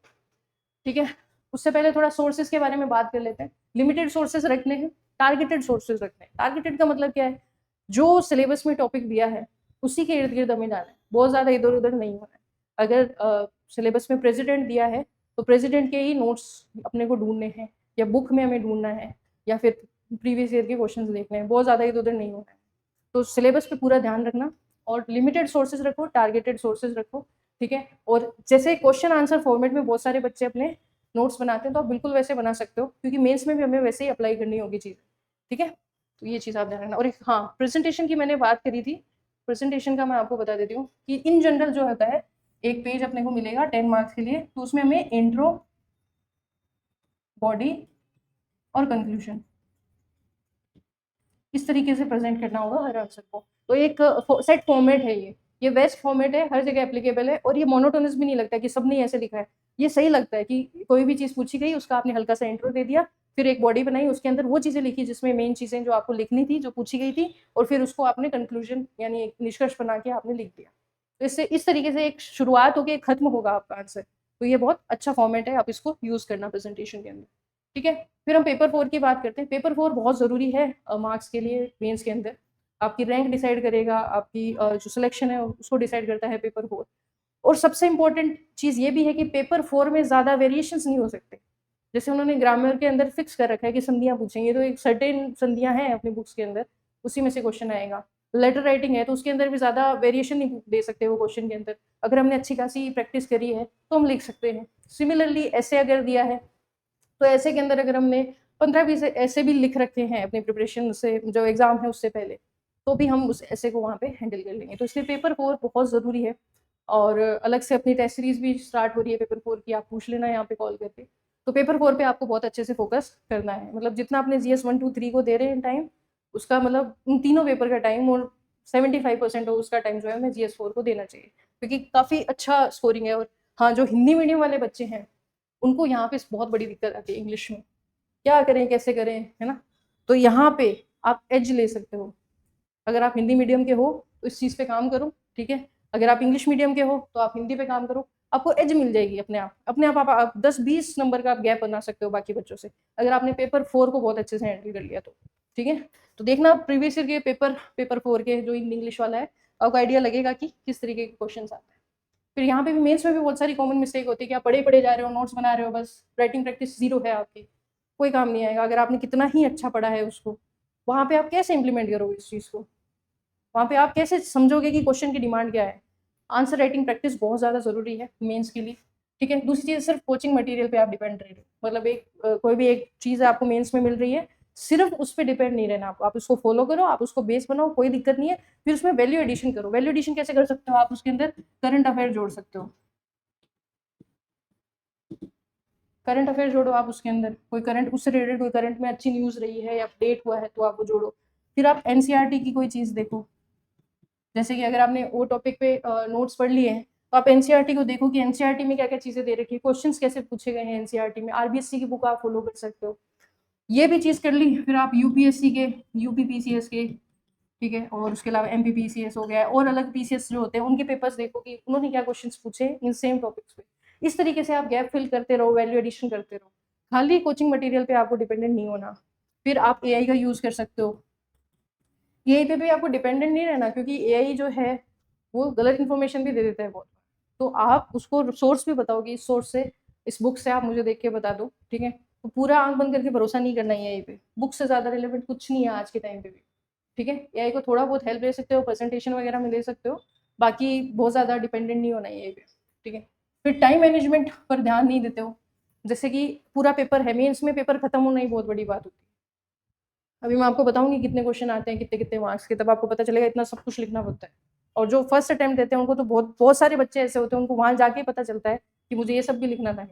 ठीक है। उससे पहले थोड़ा सोर्सेज के बारे में बात कर लेते हैं। लिमिटेड सोर्सेज रखने हैं, टारगेटेड सोर्सेज रखने हैं। टारगेटेड का मतलब क्या है, जो सिलेबस में टॉपिक दिया है उसी के इर्द गिर्द हमें जाना है, बहुत ज़्यादा इधर उधर नहीं होना है। अगर सिलेबस में प्रेसिडेंट दिया है तो प्रेसिडेंट के ही नोट्स अपने को ढूंढने हैं, या बुक में हमें ढूंढना है, या फिर प्रीवियस ईयर के क्वेश्चन देखने हैं, बहुत ज़्यादा इधर उधर नहीं होना है। तो सिलेबस पे पूरा ध्यान रखना, और लिमिटेड सोर्सेज रखो, टारगेटेड सोर्सेज रखो, ठीक है। और जैसे क्वेश्चन आंसर फॉर्मेट में बहुत सारे बच्चे अपने नोट्स बनाते हैं, तो आप बिल्कुल वैसे बना सकते हो, क्योंकि मेंस में भी हमें वैसे ही अप्लाई करनी होगी चीज़, ठीक है। तो ये चीज़ आप ध्यान रखना। और एक हाँ, प्रेजेंटेशन की मैंने बात करी थी, प्रेजेंटेशन का मैं आपको बता देती हूँ कि इन जनरल जो होता है, एक पेज अपने को मिलेगा 10 मार्क्स के लिए, तो उसमें हमें इंट्रो, बॉडी और कंक्लूजन इस तरीके से प्रेजेंट करना होगा हर आंसर को। तो एक सेट फॉर्मेट है, ये बेस्ट फॉर्मेट है, हर जगह एप्लीकेबल है, और ये मोनोटोनस भी नहीं लगता कि सबने ऐसे लिखा है। ये सही लगता है कि कोई भी चीज़ पूछी गई, उसका आपने हल्का सा इंट्रो दे दिया, फिर एक बॉडी बनाई, उसके अंदर वो चीज़ें लिखी जिसमें मेन चीज़ें जो आपको लिखनी थी, जो पूछी गई थी, और फिर उसको आपने कंक्लूजन यानी एक निष्कर्ष बना के आपने लिख दिया। तो इससे इस तरीके से एक शुरुआत होकर एक खत्म होगा आपका आंसर। तो ये बहुत अच्छा फॉर्मेट है, आप इसको यूज़ करना प्रेजेंटेशन के अंदर, ठीक है। फिर हम पेपर 4 की बात करते हैं। पेपर 4 बहुत ज़रूरी है मार्क्स के लिए मेंस के अंदर। आपकी रैंक डिसाइड करेगा, आपकी जो सिलेक्शन है उसको डिसाइड करता है पेपर 4। और सबसे इम्पोर्टेंट चीज़ ये भी है कि पेपर 4 में ज़्यादा वेरिएशंस नहीं हो सकते। जैसे उन्होंने ग्रामर के अंदर फिक्स कर रखा है कि संधियाँ पूछेंगे, तो एक सर्टेन संधियाँ हैं अपनी बुक्स के अंदर, उसी में से क्वेश्चन आएगा। लेटर राइटिंग है तो उसके अंदर भी ज़्यादा वेरिएशन नहीं दे सकते वो क्वेश्चन के अंदर। अगर हमने अच्छी खासी प्रैक्टिस करी है तो हम लिख सकते हैं। सिमिलरली ऐसे अगर दिया है तो ऐसे के अंदर अगर हमने 15-20 ऐसे भी लिख रखे हैं अपनी प्रिपरेशन से, जो एग्जाम है उससे पहले, तो भी हम उस ऐसे को वहाँ पे हैंडल कर लेंगे। तो इसलिए पेपर 4 बहुत ज़रूरी है। और अलग से अपनी टेस्ट सीरीज भी स्टार्ट हो रही है पेपर 4 की, आप पूछ लेना यहाँ पे कॉल करके। तो पेपर 4 पे आपको बहुत अच्छे से फोकस करना है, मतलब जितना अपने GS 1, 2, 3 को दे रहे हैं टाइम, उसका मतलब उन तीनों पेपर का टाइम, और 75% हो उसका टाइम जो है हमें GS 4 को देना चाहिए, क्योंकि काफ़ी अच्छा स्कोरिंग है। और हाँ, जो हिंदी मीडियम वाले बच्चे हैं उनको यहाँ पे बहुत बड़ी दिक्कत आती है इंग्लिश में, क्या करें कैसे करें, है ना। तो यहाँ पे आप एज ले सकते हो। अगर आप हिंदी मीडियम के हो तो इस चीज़ पे काम करो, ठीक है। अगर आप इंग्लिश मीडियम के हो तो आप हिंदी पे काम करो, आपको एज मिल जाएगी अपने आप 10-20 नंबर का आप गैप बना सकते हो बाकी बच्चों से, अगर आपने पेपर 4 को बहुत अच्छे से हैंडल कर लिया तो, ठीक है। तो देखना प्रीवियस ईयर के पेपर 4 के जो इंग्लिश वाला है, आपको आइडिया लगेगा कि किस तरीके के क्वेश्चन आते हैं। फिर यहाँ पे भी मेंस में भी बहुत सारी कॉमन मिस्टेक होती है कि आप पढ़े पढ़े जा रहे हो, नोट्स बना रहे हो, बस राइटिंग प्रैक्टिस जीरो है आपकी, कोई काम नहीं आएगा। अगर आपने कितना ही अच्छा पढ़ा है उसको, वहाँ पे आप कैसे इंप्लीमेंट करोगे इस चीज़ को, वहाँ पे आप कैसे समझोगे कि क्वेश्चन की डिमांड क्या है। आंसर राइटिंग प्रैक्टिस बहुत ज़्यादा ज़रूरी है मेंस के लिए, ठीक है। दूसरी चीज़, सिर्फ कोचिंग मटेरियल पे आप डिपेंड रह रहे हो, मतलब कोई भी एक चीज़ आपको मेंस में मिल रही है, सिर्फ उस पर डिपेंड नहीं रहना आपको, आप उसको फॉलो करो, आप उसको बेस बनाओ, कोई दिक्कत नहीं है। फिर उसमें वैल्यू एडिशन करो। वैल्यू एडिशन कैसे कर सकते हो, आप उसके अंदर करंट अफेयर जोड़ सकते हो। करंट अफेयर जोड़ो आप उसके अंदर, कोई करंट उससे रिलेटेड कोई करंट में अच्छी न्यूज़ रही है या अपडेट हुआ है तो आप वो जोड़ो। फिर आप एनसीईआरटी की कोई चीज़ देखो, जैसे कि अगर आपने वो टॉपिक पे नोट्स पढ़ लिए हैं तो आप एनसीईआरटी को देखो कि एनसीईआरटी में क्या क्या चीज़ें दे रखी है, क्वेश्चंस कैसे पूछे गए हैं एनसीईआरटी में। आरबीएससी की बुक आप फॉलो कर सकते हो। ये भी चीज़ कर ली, फिर आप यूपीएससी के, यूपीपीसीएस के, ठीक है, और उसके अलावा एमपीपीसीएस हो गया, और अलग पीसीएस जो होते हैं उनके पेपर्स देखो कि उन्होंने क्या क्वेश्चंस पूछे इन सेम टॉपिक्स पे। इस तरीके से आप गैप फिल करते रहो, वैल्यू एडिशन करते रहो, खाली कोचिंग मटेरियल पे आपको डिपेंडेंट नहीं होना। फिर आप एआई का यूज़ कर सकते हो, एआई पे भी आपको डिपेंडेंट नहीं रहना, क्योंकि एआई जो है वो गलत इन्फॉर्मेशन भी दे देता है बहुत। तो आप उसको सोर्स भी बताओ कि इस सोर्स से, इस बुक से आप मुझे देख के बता दो, ठीक है। तो पूरा आंख बंद करके भरोसा नहीं करना है एआई पे, बुक से ज़्यादा रिलेवेंट कुछ नहीं है आज के टाइम पे भी, ठीक है। एआई को थोड़ा बहुत हेल्प ले सकते हो, प्रेजेंटेशन वगैरह में ले सकते हो, बाकी बहुत ज़्यादा डिपेंडेंट नहीं होना है एआई पे, ठीक है। फिर टाइम मैनेजमेंट पर ध्यान नहीं देते हो, जैसे कि पूरा पेपर है, मेंस में पेपर खत्म होना ही बहुत बड़ी बात होती है। अभी मैं आपको बताऊंगी कितने क्वेश्चन आते हैं, कितने कितने मार्क्स के, तब आपको पता चलेगा इतना सब कुछ लिखना पड़ता है। और जो फर्स्ट अटेम्प्ट देते हैं उनको तो बहुत बहुत सारे बच्चे ऐसे होते हैं, उनको वहां जाके पता चलता है कि मुझे ये सब भी लिखना था।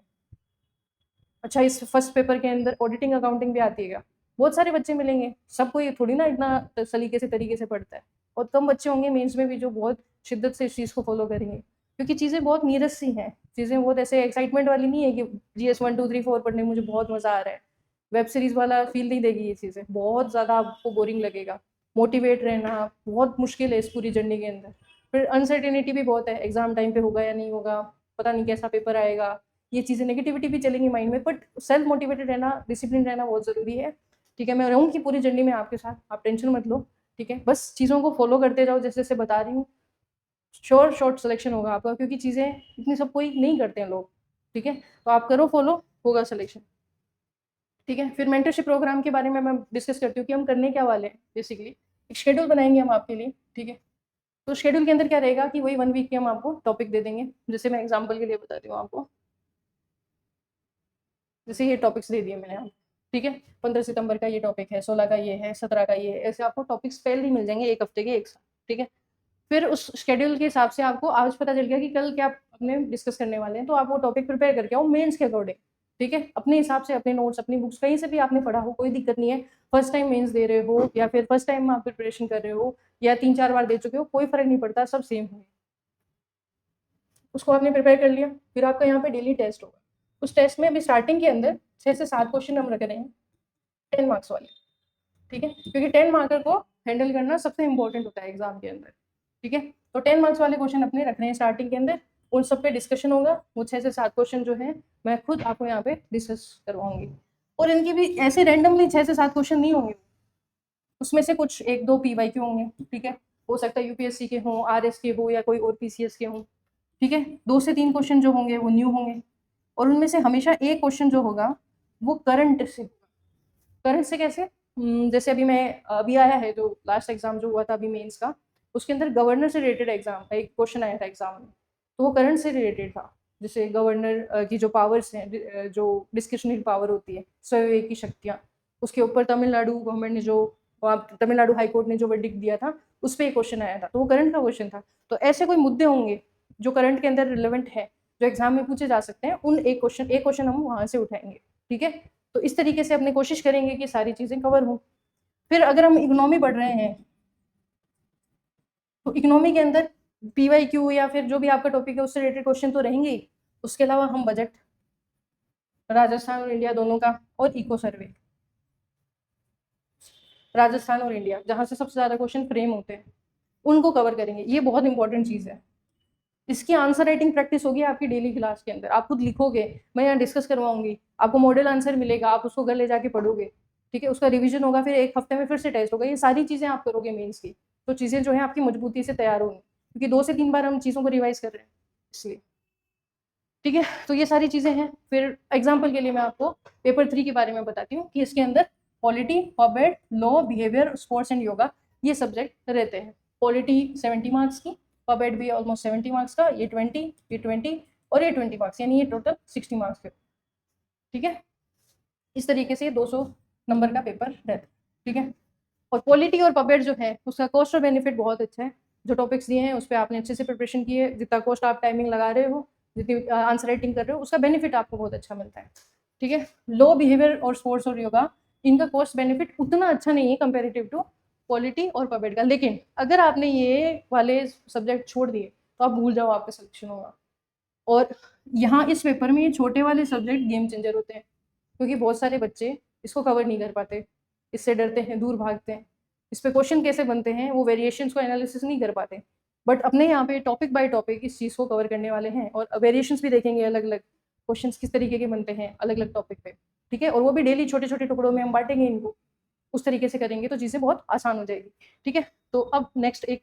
अच्छा, इस फर्स्ट पेपर के अंदर ऑडिटिंग अकाउंटिंग भी आती है क्या? बहुत सारे बच्चे मिलेंगे, सबको ये थोड़ी ना इतना सलीके से तरीके से पढ़ता है। और कम बच्चे होंगे मेंस में भी जो बहुत शिद्दत से इस चीज़ को फॉलो करेंगे, क्योंकि चीज़ें बहुत नीरस सी हैं, चीज़ें बहुत ऐसे एक्साइटमेंट वाली नहीं है कि GS 1 2 3 4 पढ़ने में मुझे बहुत मज़ा आ रहा है। वेब सीरीज़ वाला फील नहीं देगी ये चीज़ें, बहुत ज़्यादा आपको बोरिंग लगेगा। मोटिवेट रहना बहुत मुश्किल है इस पूरी जर्नी के अंदर। फिर अनसर्टेनिटी भी बहुत है, एग्ज़ाम टाइम पे होगा या नहीं होगा, पता नहीं कैसा पेपर आएगा, ये चीज़ें नेगेटिविटी भी चलेंगी माइंड में, बट सेल्फ मोटिवेटेड रहना, डिसिप्लिन रहना बहुत ज़रूरी है। ठीक है, मैं रहूँगी पूरी जर्नी में आपके साथ, आप टेंशन मत लो। ठीक है, बस चीज़ों को फॉलो करते जाओ जैसे जैसे बता रही हूँ। श्योर शॉर्ट सिलेक्शन होगा आपका, क्योंकि चीज़ें इतनी सब कोई नहीं करते हैं लोग। ठीक है, तो आप करो फॉलो, होगा सिलेक्शन। ठीक है, फिर मेंटरशिप प्रोग्राम के बारे में मैं डिस्कस करती हूँ कि हम करने क्या वाले हैं। बेसिकली एक शेड्यूल बनाएंगे हम आपके लिए। ठीक है, तो शेड्यूल के अंदर क्या रहेगा कि वही 1 वीक के हम आपको टॉपिक दे देंगे। जैसे मैं एग्जाम्पल के लिए बताती हूँ आपको, जैसे ये टॉपिक्स दे दिए मैंने आपको। ठीक है, 15 सितंबर का ये टॉपिक है, 16 का ये है, 17 का ये है, ऐसे आपको टॉपिक्स पहले ही मिल जाएंगे एक हफ्ते के एक साथ। ठीक है, फिर उस शेड्यूल के हिसाब से आपको आज पता चल गया कि कल क्या अपने डिस्कस करने वाले हैं, तो आप वो टॉपिक प्रिपेयर करके आओ मेंस के अकॉर्डिंग। ठीक है, अपने हिसाब से अपने नोट्स, अपनी बुक्स, कहीं से भी आपने पढ़ा हो, कोई दिक्कत नहीं है। फर्स्ट टाइम मेंस दे रहे हो या फिर फर्स्ट टाइम आप प्रिपरेशन कर रहे हो या 3-4 बार दे चुके हो, कोई फर्क नहीं पड़ता, सब सेम है। उसको आपने प्रिपेयर कर लिया, फिर आपका यहाँ पे डेली टेस्ट होगा। उस टेस्ट में अभी स्टार्टिंग के अंदर 6 से 7 क्वेश्चन हम रख रहे हैं 10 मार्क्स वाले। ठीक है, क्योंकि 10 मार्कर को हैंडल करना सबसे इंपॉर्टेंट होता है एग्जाम के अंदर। ठीक है, तो 10 मार्क्स वाले क्वेश्चन अपने रख रहे हैं स्टार्टिंग के अंदर, उन सब पे डिस्कशन होगा। वो 6 से 7 क्वेश्चन जो है मैं खुद आपको यहाँ पे डिस्कस करवाऊंगी, और इनकी भी ऐसे रैंडमली 6 से 7 क्वेश्चन नहीं होंगे, उसमें से कुछ 1-2 PYQ होंगे। ठीक है, हो सकता है यूपीएससी के हों, RS के हो या कोई और PCS के हों। ठीक है, 2 से 3 क्वेश्चन जो होंगे वो न्यू होंगे, और उनमें से हमेशा एक क्वेश्चन जो होगा वो करंट से। करंट से कैसे? जैसे अभी आया है जो लास्ट एग्जाम जो हुआ था अभी मेंस का, उसके अंदर गवर्नर से रिलेटेड एग्जाम एक क्वेश्चन आया था एग्जाम में, तो वो करंट से रिलेटेड था। जैसे गवर्नर की जो पावर्स हैं, जो डिस्क्रिशनरी पावर होती है, स्वयं की शक्तियाँ, उसके ऊपर तमिलनाडु गवर्नमेंट ने जो, तमिलनाडु हाई कोर्ट ने जो वर्डिक्ट दिया था, उस पर एक क्वेश्चन आया था, तो वो करंट का क्वेश्चन था। तो ऐसे कोई मुद्दे होंगे जो करंट के अंदर रिलेवेंट है, जो एग्जाम में पूछे जा सकते हैं, उन एक क्वेश्चन हम वहाँ से उठाएंगे। ठीक है, तो इस तरीके से अपने कोशिश करेंगे कि सारी चीज़ें कवर हो। फिर अगर हम इकोनॉमी पढ़ रहे हैं, तो इकोनॉमी के अंदर PYQ या फिर जो भी आपका टॉपिक है उससे रिलेटेड क्वेश्चन तो रहेंगे ही। उसके अलावा हम बजट, राजस्थान और इंडिया दोनों का, और इको सर्वे, राजस्थान और इंडिया जहाँ से सबसे ज़्यादा क्वेश्चन फ्रेम होते हैं, उनको कवर करेंगे। ये बहुत इंपॉर्टेंट चीज़ है। इसकी आंसर राइटिंग प्रैक्टिस होगी आपकी डेली क्लास के अंदर, आप खुद लिखोगे, मैं यहाँ डिस्कस करवाऊंगी, आपको मॉडल आंसर मिलेगा, आप उसको घर ले जाके पढ़ोगे। ठीक है, उसका रिवीजन होगा, फिर एक हफ्ते में फिर से टेस्ट होगा, ये सारी चीज़ें आप करोगे मेंस की, तो चीज़ें जो है आपकी मजबूती से तैयार होंगी, क्योंकि 2 से 3 बार हम चीज़ों को रिवाइज कर रहे हैं इसलिए। ठीक है, तो ये सारी चीज़ें हैं। फिर एग्जाम्पल के लिए मैं आपको पेपर 3 के बारे में बताती हूँ कि इसके अंदर पॉलिटी, पॉपेट, law, behaviour, sports and yoga, ये सब्जेक्ट रहते हैं। पॉलिटी 70 मार्क्स की, पॉपेट भी ऑलमोस्ट 70 मार्क्स का, ये 20 और ये 20 मार्क्स, यानी ये टोटल 60 मार्क्स के। ठीक है, इस तरीके से 200 नंबर का पेपर रहता है। ठीक है, और पॉलिटी और पॉपेट जो है उसका कॉस्ट और बेनिफिट बहुत अच्छा है। जो टॉपिक्स दिए हैं उस पर आपने अच्छे से प्रिपरेशन की है, जितना कॉस्ट आप टाइमिंग लगा रहे हो, जितनी आंसर राइटिंग कर रहे हो, उसका बेनिफिट आपको बहुत अच्छा मिलता है। ठीक है, लो, बिहेवियर और स्पोर्ट्स और योगा, इनका कॉस्ट बेनिफिट उतना अच्छा नहीं है कंपेरेटिव टू पॉलिटी और पॉपेट का, लेकिन अगर आपने ये वाले सब्जेक्ट छोड़ दिए तो आप भूल जाओ, आपका सिलेक्शन होगा। और यहाँ इस पेपर में ये छोटे वाले सब्जेक्ट गेम चेंजर होते हैं, क्योंकि बहुत सारे बच्चे इसको कवर नहीं कर पाते, इससे डरते हैं, दूर भागते हैं, इस पे क्वेश्चन कैसे बनते हैं वो वेरिएशंस को एनालिसिस नहीं कर पाते। बट अपने यहाँ पे टॉपिक बाय टॉपिक इस चीज़ को कवर करने वाले हैं, और वेरिएशंस भी देखेंगे, अलग अलग क्वेश्चंस किस तरीके के बनते हैं अलग अलग टॉपिक पे। ठीक है, और वो भी डेली छोटे छोटे टुकड़ों में हम बांटेंगे इनको, उस तरीके से करेंगे तो चीज़ें बहुत आसान हो जाएगी। ठीक है, तो अब नेक्स्ट एक,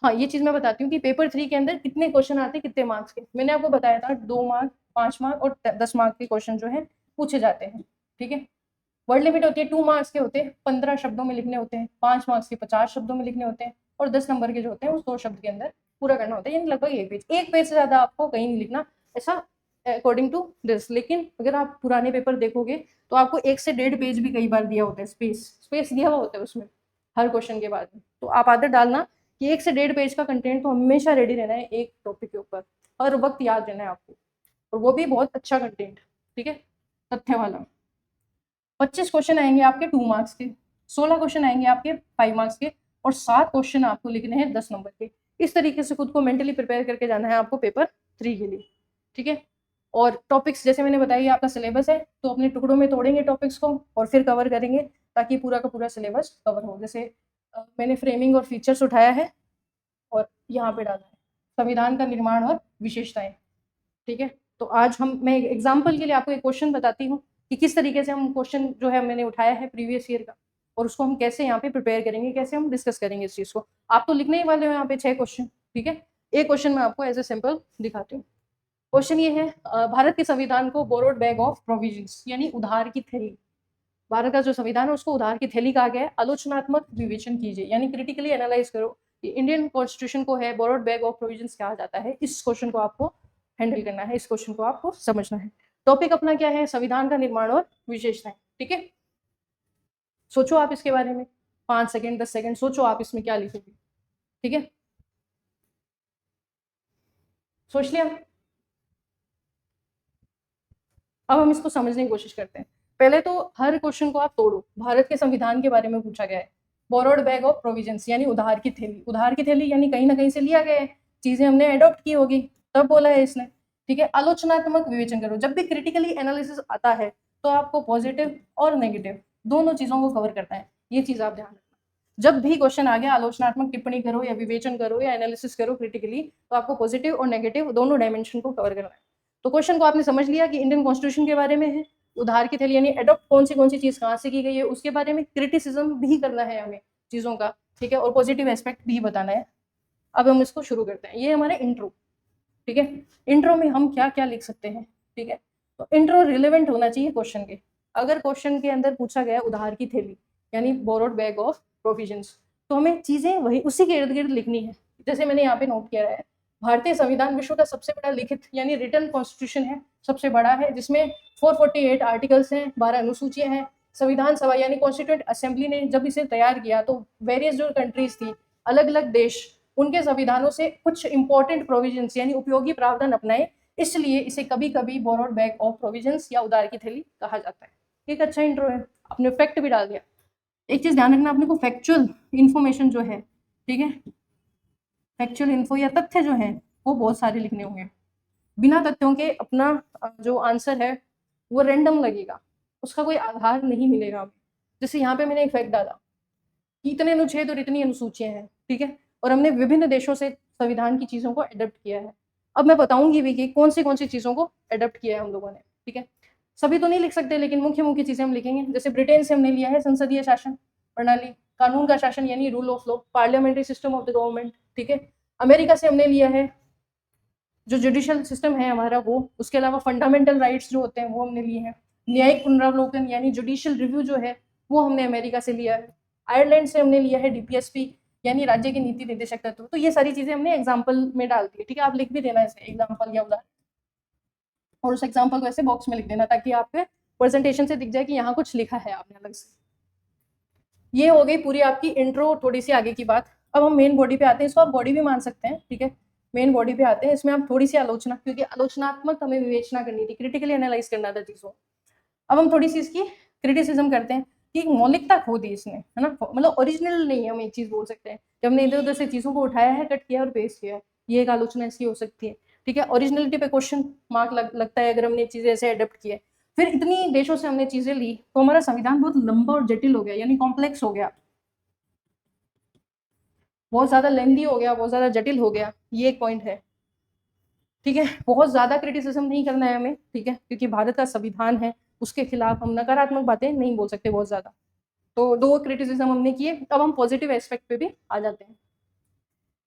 हाँ ये चीज़ मैं बताती हूँ कि पेपर 3 के अंदर कितने क्वेश्चन आते हैं, कितने मार्क्स के। मैंने आपको बताया था 2 मार्क, 5 मार्क और 10 मार्क के क्वेश्चन जो है पूछे जाते हैं। ठीक है, वर्ड लिमिट होती है 2 मार्क्स के होते हैं, 15 शब्दों में लिखने होते हैं, 5 मार्क्स के 50 शब्दों में लिखने होते हैं, और 10 नंबर के जो होते हैं उस 2 शब्द के अंदर पूरा करना होता है, यानी लगभग एक पेज से ज़्यादा आपको कहीं नहीं लिखना, ऐसा अकॉर्डिंग टू दिस। लेकिन अगर आप पुराने पेपर देखोगे तो आपको 1 से 1.5 पेज भी कई बार दिया होता है, स्पेस दिया हुआ होता है उसमें हर क्वेश्चन के बाद में। तो आप आदत डालना कि 1 से 1.5 पेज का कंटेंट तो हमेशा रेडी रहना है एक टॉपिक के ऊपर, हर वक्त याद रहना है आपको, और वो भी बहुत अच्छा कंटेंट। ठीक है, तथ्य वाला। 25 क्वेश्चन आएंगे आपके 2 मार्क्स के, 16 क्वेश्चन आएंगे आपके 5 मार्क्स के, और 7 क्वेश्चन आपको लिखने हैं 10 नंबर के। इस तरीके से खुद को मेंटली प्रिपेयर करके जाना है आपको पेपर 3 के लिए, ठीक है। और टॉपिक्स जैसे मैंने बताया आपका सिलेबस है, तो अपने टुकड़ों में तोड़ेंगे टॉपिक्स को और फिर कवर करेंगे ताकि पूरा का पूरा सिलेबस कवर हो। जैसे मैंने फ्रेमिंग और फीचर्स उठाया है और यहाँ पे डाला है संविधान का निर्माण और विशेषताएं, ठीक है। तो आज मैं एग्जाम्पल के लिए आपको एक क्वेश्चन बताती हूँ कि किस तरीके से हम क्वेश्चन जो है मैंने उठाया है प्रीवियस ईयर का, और उसको हम कैसे यहाँ पे प्रिपेयर करेंगे, कैसे हम डिस्कस करेंगे इस चीज़ को। आप तो लिखने ही वाले हो यहाँ पे 6 क्वेश्चन, ठीक है। एक क्वेश्चन मैं आपको एज ए सैंपल दिखाती हूँ। क्वेश्चन ये है, भारत के संविधान को बोरोड बैग ऑफ प्रोविजंस यानी उधार की थैली, भारत का जो संविधान है उसको उधार की थैली कहा गया है। आलोचनात्मक विवेचन कीजिए यानी क्रिटिकली एनालाइज करो कि इंडियन कॉन्स्टिट्यूशन को है बोरोड बैग ऑफ प्रोविजंस कहा जाता है। इस क्वेश्चन को आपको हैंडल करना है, इस क्वेश्चन को आपको समझना है। टॉपिक अपना क्या है, संविधान का निर्माण और विशेषताएं, ठीक है। सोचो आप इसके बारे में 5 सेकंड 10 सेकंड सोचो आप इसमें क्या लिखोगे, ठीक है। सोच लिया, अब हम इसको समझने की कोशिश करते हैं। पहले तो हर क्वेश्चन को आप तोड़ो। भारत के संविधान के बारे में पूछा गया है, बोरोड बैग ऑफ प्रोविजंस यानी उधार की थैली। उधार की थैली यानी कहीं ना कहीं से लिया गया है, चीजें हमने अडॉप्ट की होगी तब बोला है इसने, ठीक है। आलोचनात्मक विवेचन करो, जब भी क्रिटिकली एनालिसिस आता है तो आपको पॉजिटिव और नेगेटिव दोनों चीजों को कवर करता है, ये चीज आप ध्यान रखना। जब भी क्वेश्चन आ गया आलोचनात्मक टिप्पणी करो या विवेचन करो या एनालिसिस करो क्रिटिकली, तो आपको पॉजिटिव और नेगेटिव दोनों डायमेंशन को कवर करना है। तो क्वेश्चन को आपने समझ लिया कि इंडियन कॉन्स्टिट्यूशन के बारे में है, उधार की थैली यानी एडॉप्ट कौन सी चीज कहाँ से की गई है उसके बारे में क्रिटिसिज्म भी करना है हमें चीजों का, ठीक है, और पॉजिटिव एस्पेक्ट भी बताना है। अब हम इसको शुरू करते हैं, ये हमारे इंट्रो, ठीक है। इंट्रो में हम क्या क्या लिख सकते हैं, ठीक है। तो इंट्रो रिलेवेंट होना चाहिए क्वेश्चन के। अगर क्वेश्चन के अंदर पूछा गया उधार की थैली यानी बोरोड बैग ऑफ प्रोविजंस, तो हमें चीजें वही उसी के इर्द गिर्द लिखनी है। जैसे मैंने यहाँ पे नोट किया है, भारतीय संविधान विश्व का सबसे बड़ा लिखित यानी रिटन कॉन्स्टिट्यूशन है, सबसे बड़ा है, जिसमें 448 आर्टिकल्स हैं, 12 अनुसूचियां हैं। संविधान सभा यानी कॉन्स्टिट्यूएंट असेंबली ने जब इसे तैयार किया तो वेरियस जो कंट्रीज थी, अलग अलग देश, उनके संविधानों से कुछ इंपॉर्टेंट प्रोविजंस यानी उपयोगी प्रावधान अपनाए, इसलिए इसे कभी कभी बोरोड बैग ऑफ प्रोविजंस या उधार की थैली कहा जाता है। एक अच्छा इंट्रो है, आपने फैक्ट भी डाल दिया। एक चीज ध्यान रखना, अपने को फैक्चुअल इंफॉर्मेशन जो है, ठीक है, फैक्चुअल इन्फो या तथ्य जो है वो बहुत सारे लिखने होंगे। बिना तथ्यों के अपना जो आंसर है वो रैंडम लगेगा, उसका कोई आधार नहीं मिलेगा हमें। जैसे यहाँ पे मैंने एक फैक्ट डाला कि इतने अनुच्छेद और इतनी अनुसूचियां हैं, ठीक है, और हमने विभिन्न देशों से संविधान की चीजों को अडॉप्ट किया है। अब मैं बताऊंगी भी कि कौन सी चीजों को अडॉप्ट किया है हम लोगों ने, ठीक है। सभी तो नहीं लिख सकते, लेकिन मुख्य मुख्य चीजें हम लिखेंगे। जैसे ब्रिटेन से हमने लिया है संसदीय शासन प्रणाली, कानून का शासन यानी rule of law, parliamentary system of the government, ठीक है। अमेरिका से हमने लिया है जो जुडिशियल सिस्टम है हमारा वो, उसके अलावा फंडामेंटल राइट्स जो होते हैं वो हमने लिए हैं। न्यायिक पुनरावलोकन यानी जुडिशियल रिव्यू जो है वो हमने अमेरिका से लिया है। आयरलैंड से हमने लिया है डीपीएसपी यानी राज्य की नीति निर्देशक तत्व। तो ये सारी चीजें हमने एग्जाम्पल में डाल दी है, ठीक है। आप लिख भी देना इसे एग्जाम्पल या उदाहरण, और उस एग्जाम्पल को ऐसे बॉक्स में लिख देना ताकि आपके प्रेजेंटेशन से दिख जाए कि यहाँ कुछ लिखा है आपने अलग से। ये हो गई पूरी आपकी इंट्रो, थोड़ी सी आगे की बात। अब हम मेन बॉडी पे आते हैं, इसको आप बॉडी भी मान सकते हैं, ठीक है। मेन बॉडी पे आते हैं, इसमें हम थोड़ी सी आलोचना, क्योंकि आलोचनात्मक हमें विवेचना करनी थी, क्रिटिकली एनालाइज करना था चीजों। अब हम थोड़ी सी इसकी क्रिटिसिज्म करते हैं कि मौलिकता खो दी इसने, है ना, मतलब ओरिजिनल नहीं है, हम एक चीज बोल सकते हैं कि हमने इधर उधर से चीजों को उठाया है, कट किया और पेस्ट किया है, ये एक आलोचना इसकी हो सकती है, ठीक है। ओरिजिनलिटी पे क्वेश्चन मार्क लगता है अगर हमने चीजें ऐसे अडेप्ट किए। फिर इतनी देशों से हमने चीजें ली तो हमारा संविधान बहुत लंबा और जटिल हो गया, यानी कॉम्प्लेक्स हो गया, बहुत ज्यादा लेंदी हो गया, बहुत ज्यादा जटिल हो गया, ये एक पॉइंट है, ठीक है। बहुत ज्यादा क्रिटिसिज्म नहीं करना है हमें, ठीक है, क्योंकि भारत का संविधान है, उसके खिलाफ हम नकारात्मक बातें नहीं बोल सकते बहुत ज्यादा। तो 2 क्रिटिसिज्म हमने किए। अब हम पॉजिटिव एस्पेक्ट पे भी आ जाते हैं।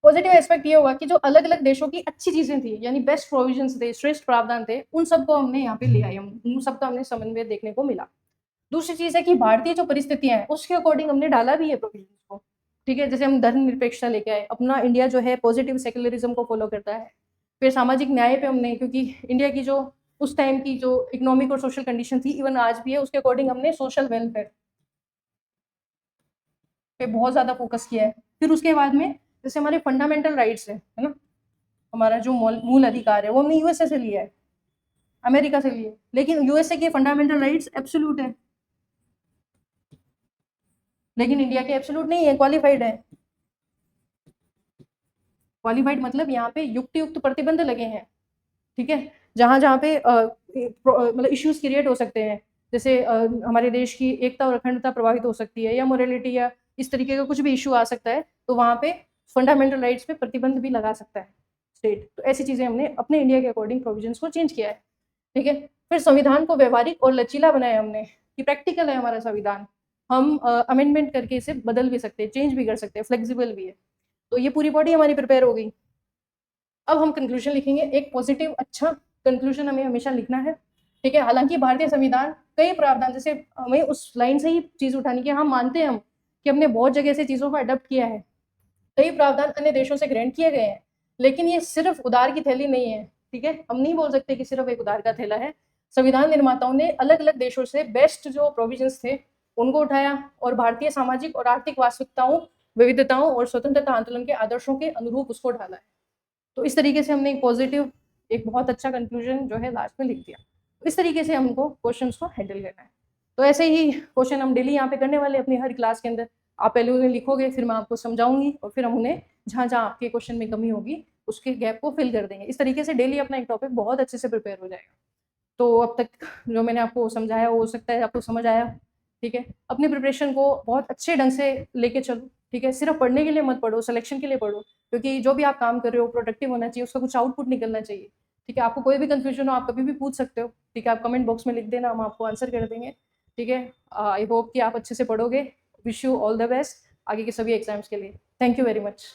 पॉजिटिव एस्पेक्ट ये होगा कि जो अलग अलग देशों की अच्छी चीजें थी यानी बेस्ट प्रोविजंस थे, श्रेष्ठ प्रावधान थे, उन सबको हमने यहाँ पे ले आए, हम उन सबका हमने समन्वय देखने को मिला। दूसरी चीज है कि भारतीय जो परिस्थितियां हैं उसके अकॉर्डिंग हमने डाला भी है प्रोविजंस को, ठीक है। जैसे हम धर्मनिरपेक्षता लेके आए, अपना इंडिया जो है पॉजिटिव सेक्युलरिज्म को फॉलो करता है। फिर सामाजिक न्याय पे हमने, क्योंकि इंडिया की जो उस टाइम की जो इकोनॉमिक और सोशल कंडीशन थी, इवन आज भी है, उसके अकॉर्डिंग हमने सोशल वेलफेयर पे बहुत ज्यादा फोकस किया है। फिर उसके बाद में जैसे हमारे फंडामेंटल राइट्स है ना, हमारा जो मूल अधिकार है वो हमने यूएसए से लिया है, अमेरिका से लिए, लेकिन यूएसए के फंडामेंटल राइट्स एब्सोल्यूट है, लेकिन इंडिया के एब्सोल्यूट नहीं है, क्वालिफाइड है। क्वालिफाइड मतलब यहाँ पे युक्त प्रतिबंध लगे हैं, ठीक है, जहाँ जहाँ पे मतलब इश्यूज क्रिएट हो सकते हैं, जैसे हमारे देश की एकता और अखंडता प्रभावित हो सकती है, या मोरालिटी, या इस तरीके का कुछ भी इशू आ सकता है, तो वहाँ पे फंडामेंटल राइट्स पे प्रतिबंध भी लगा सकता है स्टेट। तो ऐसी चीज़ें हमने अपने इंडिया के अकॉर्डिंग प्रोविजंस को चेंज किया है, ठीक है। फिर संविधान को व्यवहारिक और लचीला बनाया हमने, कि प्रैक्टिकल है हमारा संविधान, हम अमेंडमेंट करके इसे बदल भी सकते हैं, चेंज भी कर सकते हैं, फ्लेक्सिबल भी है। तो ये पूरी बॉडी हमारी प्रिपेयर हो गई। अब हम कंक्लूजन लिखेंगे, एक पॉजिटिव अच्छा कंक्लूजन हमें हमेशा लिखना है, ठीक है। हालांकि भारतीय संविधान कई प्रावधान, जैसे हमें उस लाइन से ही चीज़ उठानी कि हम मानते हैं हम कि हमने बहुत जगह से चीज़ों को अडॉप्ट किया है, कई प्रावधान अन्य देशों से ग्रहण किए गए हैं, लेकिन ये सिर्फ उधार की थैली नहीं है, ठीक है। हम नहीं बोल सकते कि सिर्फ एक उधार का थैला है। संविधान निर्माताओं ने अलग अलग देशों से बेस्ट जो प्रोविजंस थे उनको उठाया, और भारतीय सामाजिक और आर्थिक वास्तविकताओं, विविधताओं और स्वतंत्रता आंदोलन के आदर्शों के अनुरूप उसको ढाला है। तो इस तरीके से हमने एक पॉजिटिव, एक बहुत अच्छा कंक्लूजन जो है लास्ट में लिख दिया। इस तरीके से हमको क्वेश्चंस को हैंडल करना है। तो ऐसे ही क्वेश्चन हम डेली यहाँ पे करने वाले अपनी हर क्लास के अंदर। आप पहले उन्हें लिखोगे, फिर मैं आपको समझाऊंगी, और फिर हम उन्हें जहाँ जहाँ आपके क्वेश्चन में कमी होगी उसके गैप को फिल कर देंगे। इस तरीके से डेली अपना एक टॉपिक बहुत अच्छे से प्रिपेयर हो जाएगा। तो अब तक जो मैंने आपको समझाया वो हो सकता है आपको समझ आया, ठीक है। अपनी प्रिपरेशन को बहुत अच्छे ढंग से लेके चलो, ठीक है। सिर्फ पढ़ने के लिए मत पढ़ो, सिलेक्शन के लिए पढ़ो, क्योंकि जो भी आप काम कर रहे हो प्रोडक्टिव होना चाहिए, उसका कुछ आउटपुट निकलना चाहिए, ठीक है। आपको कोई भी कंफ्यूजन हो आप कभी भी पूछ सकते हो, ठीक है। आप कमेंट बॉक्स में लिख देना, हम आपको आंसर कर देंगे, ठीक है। आई होप कि आप अच्छे से पढ़ोगे। Wish you all the best आगे के सभी एग्जाम्स के लिए। Thank you very much.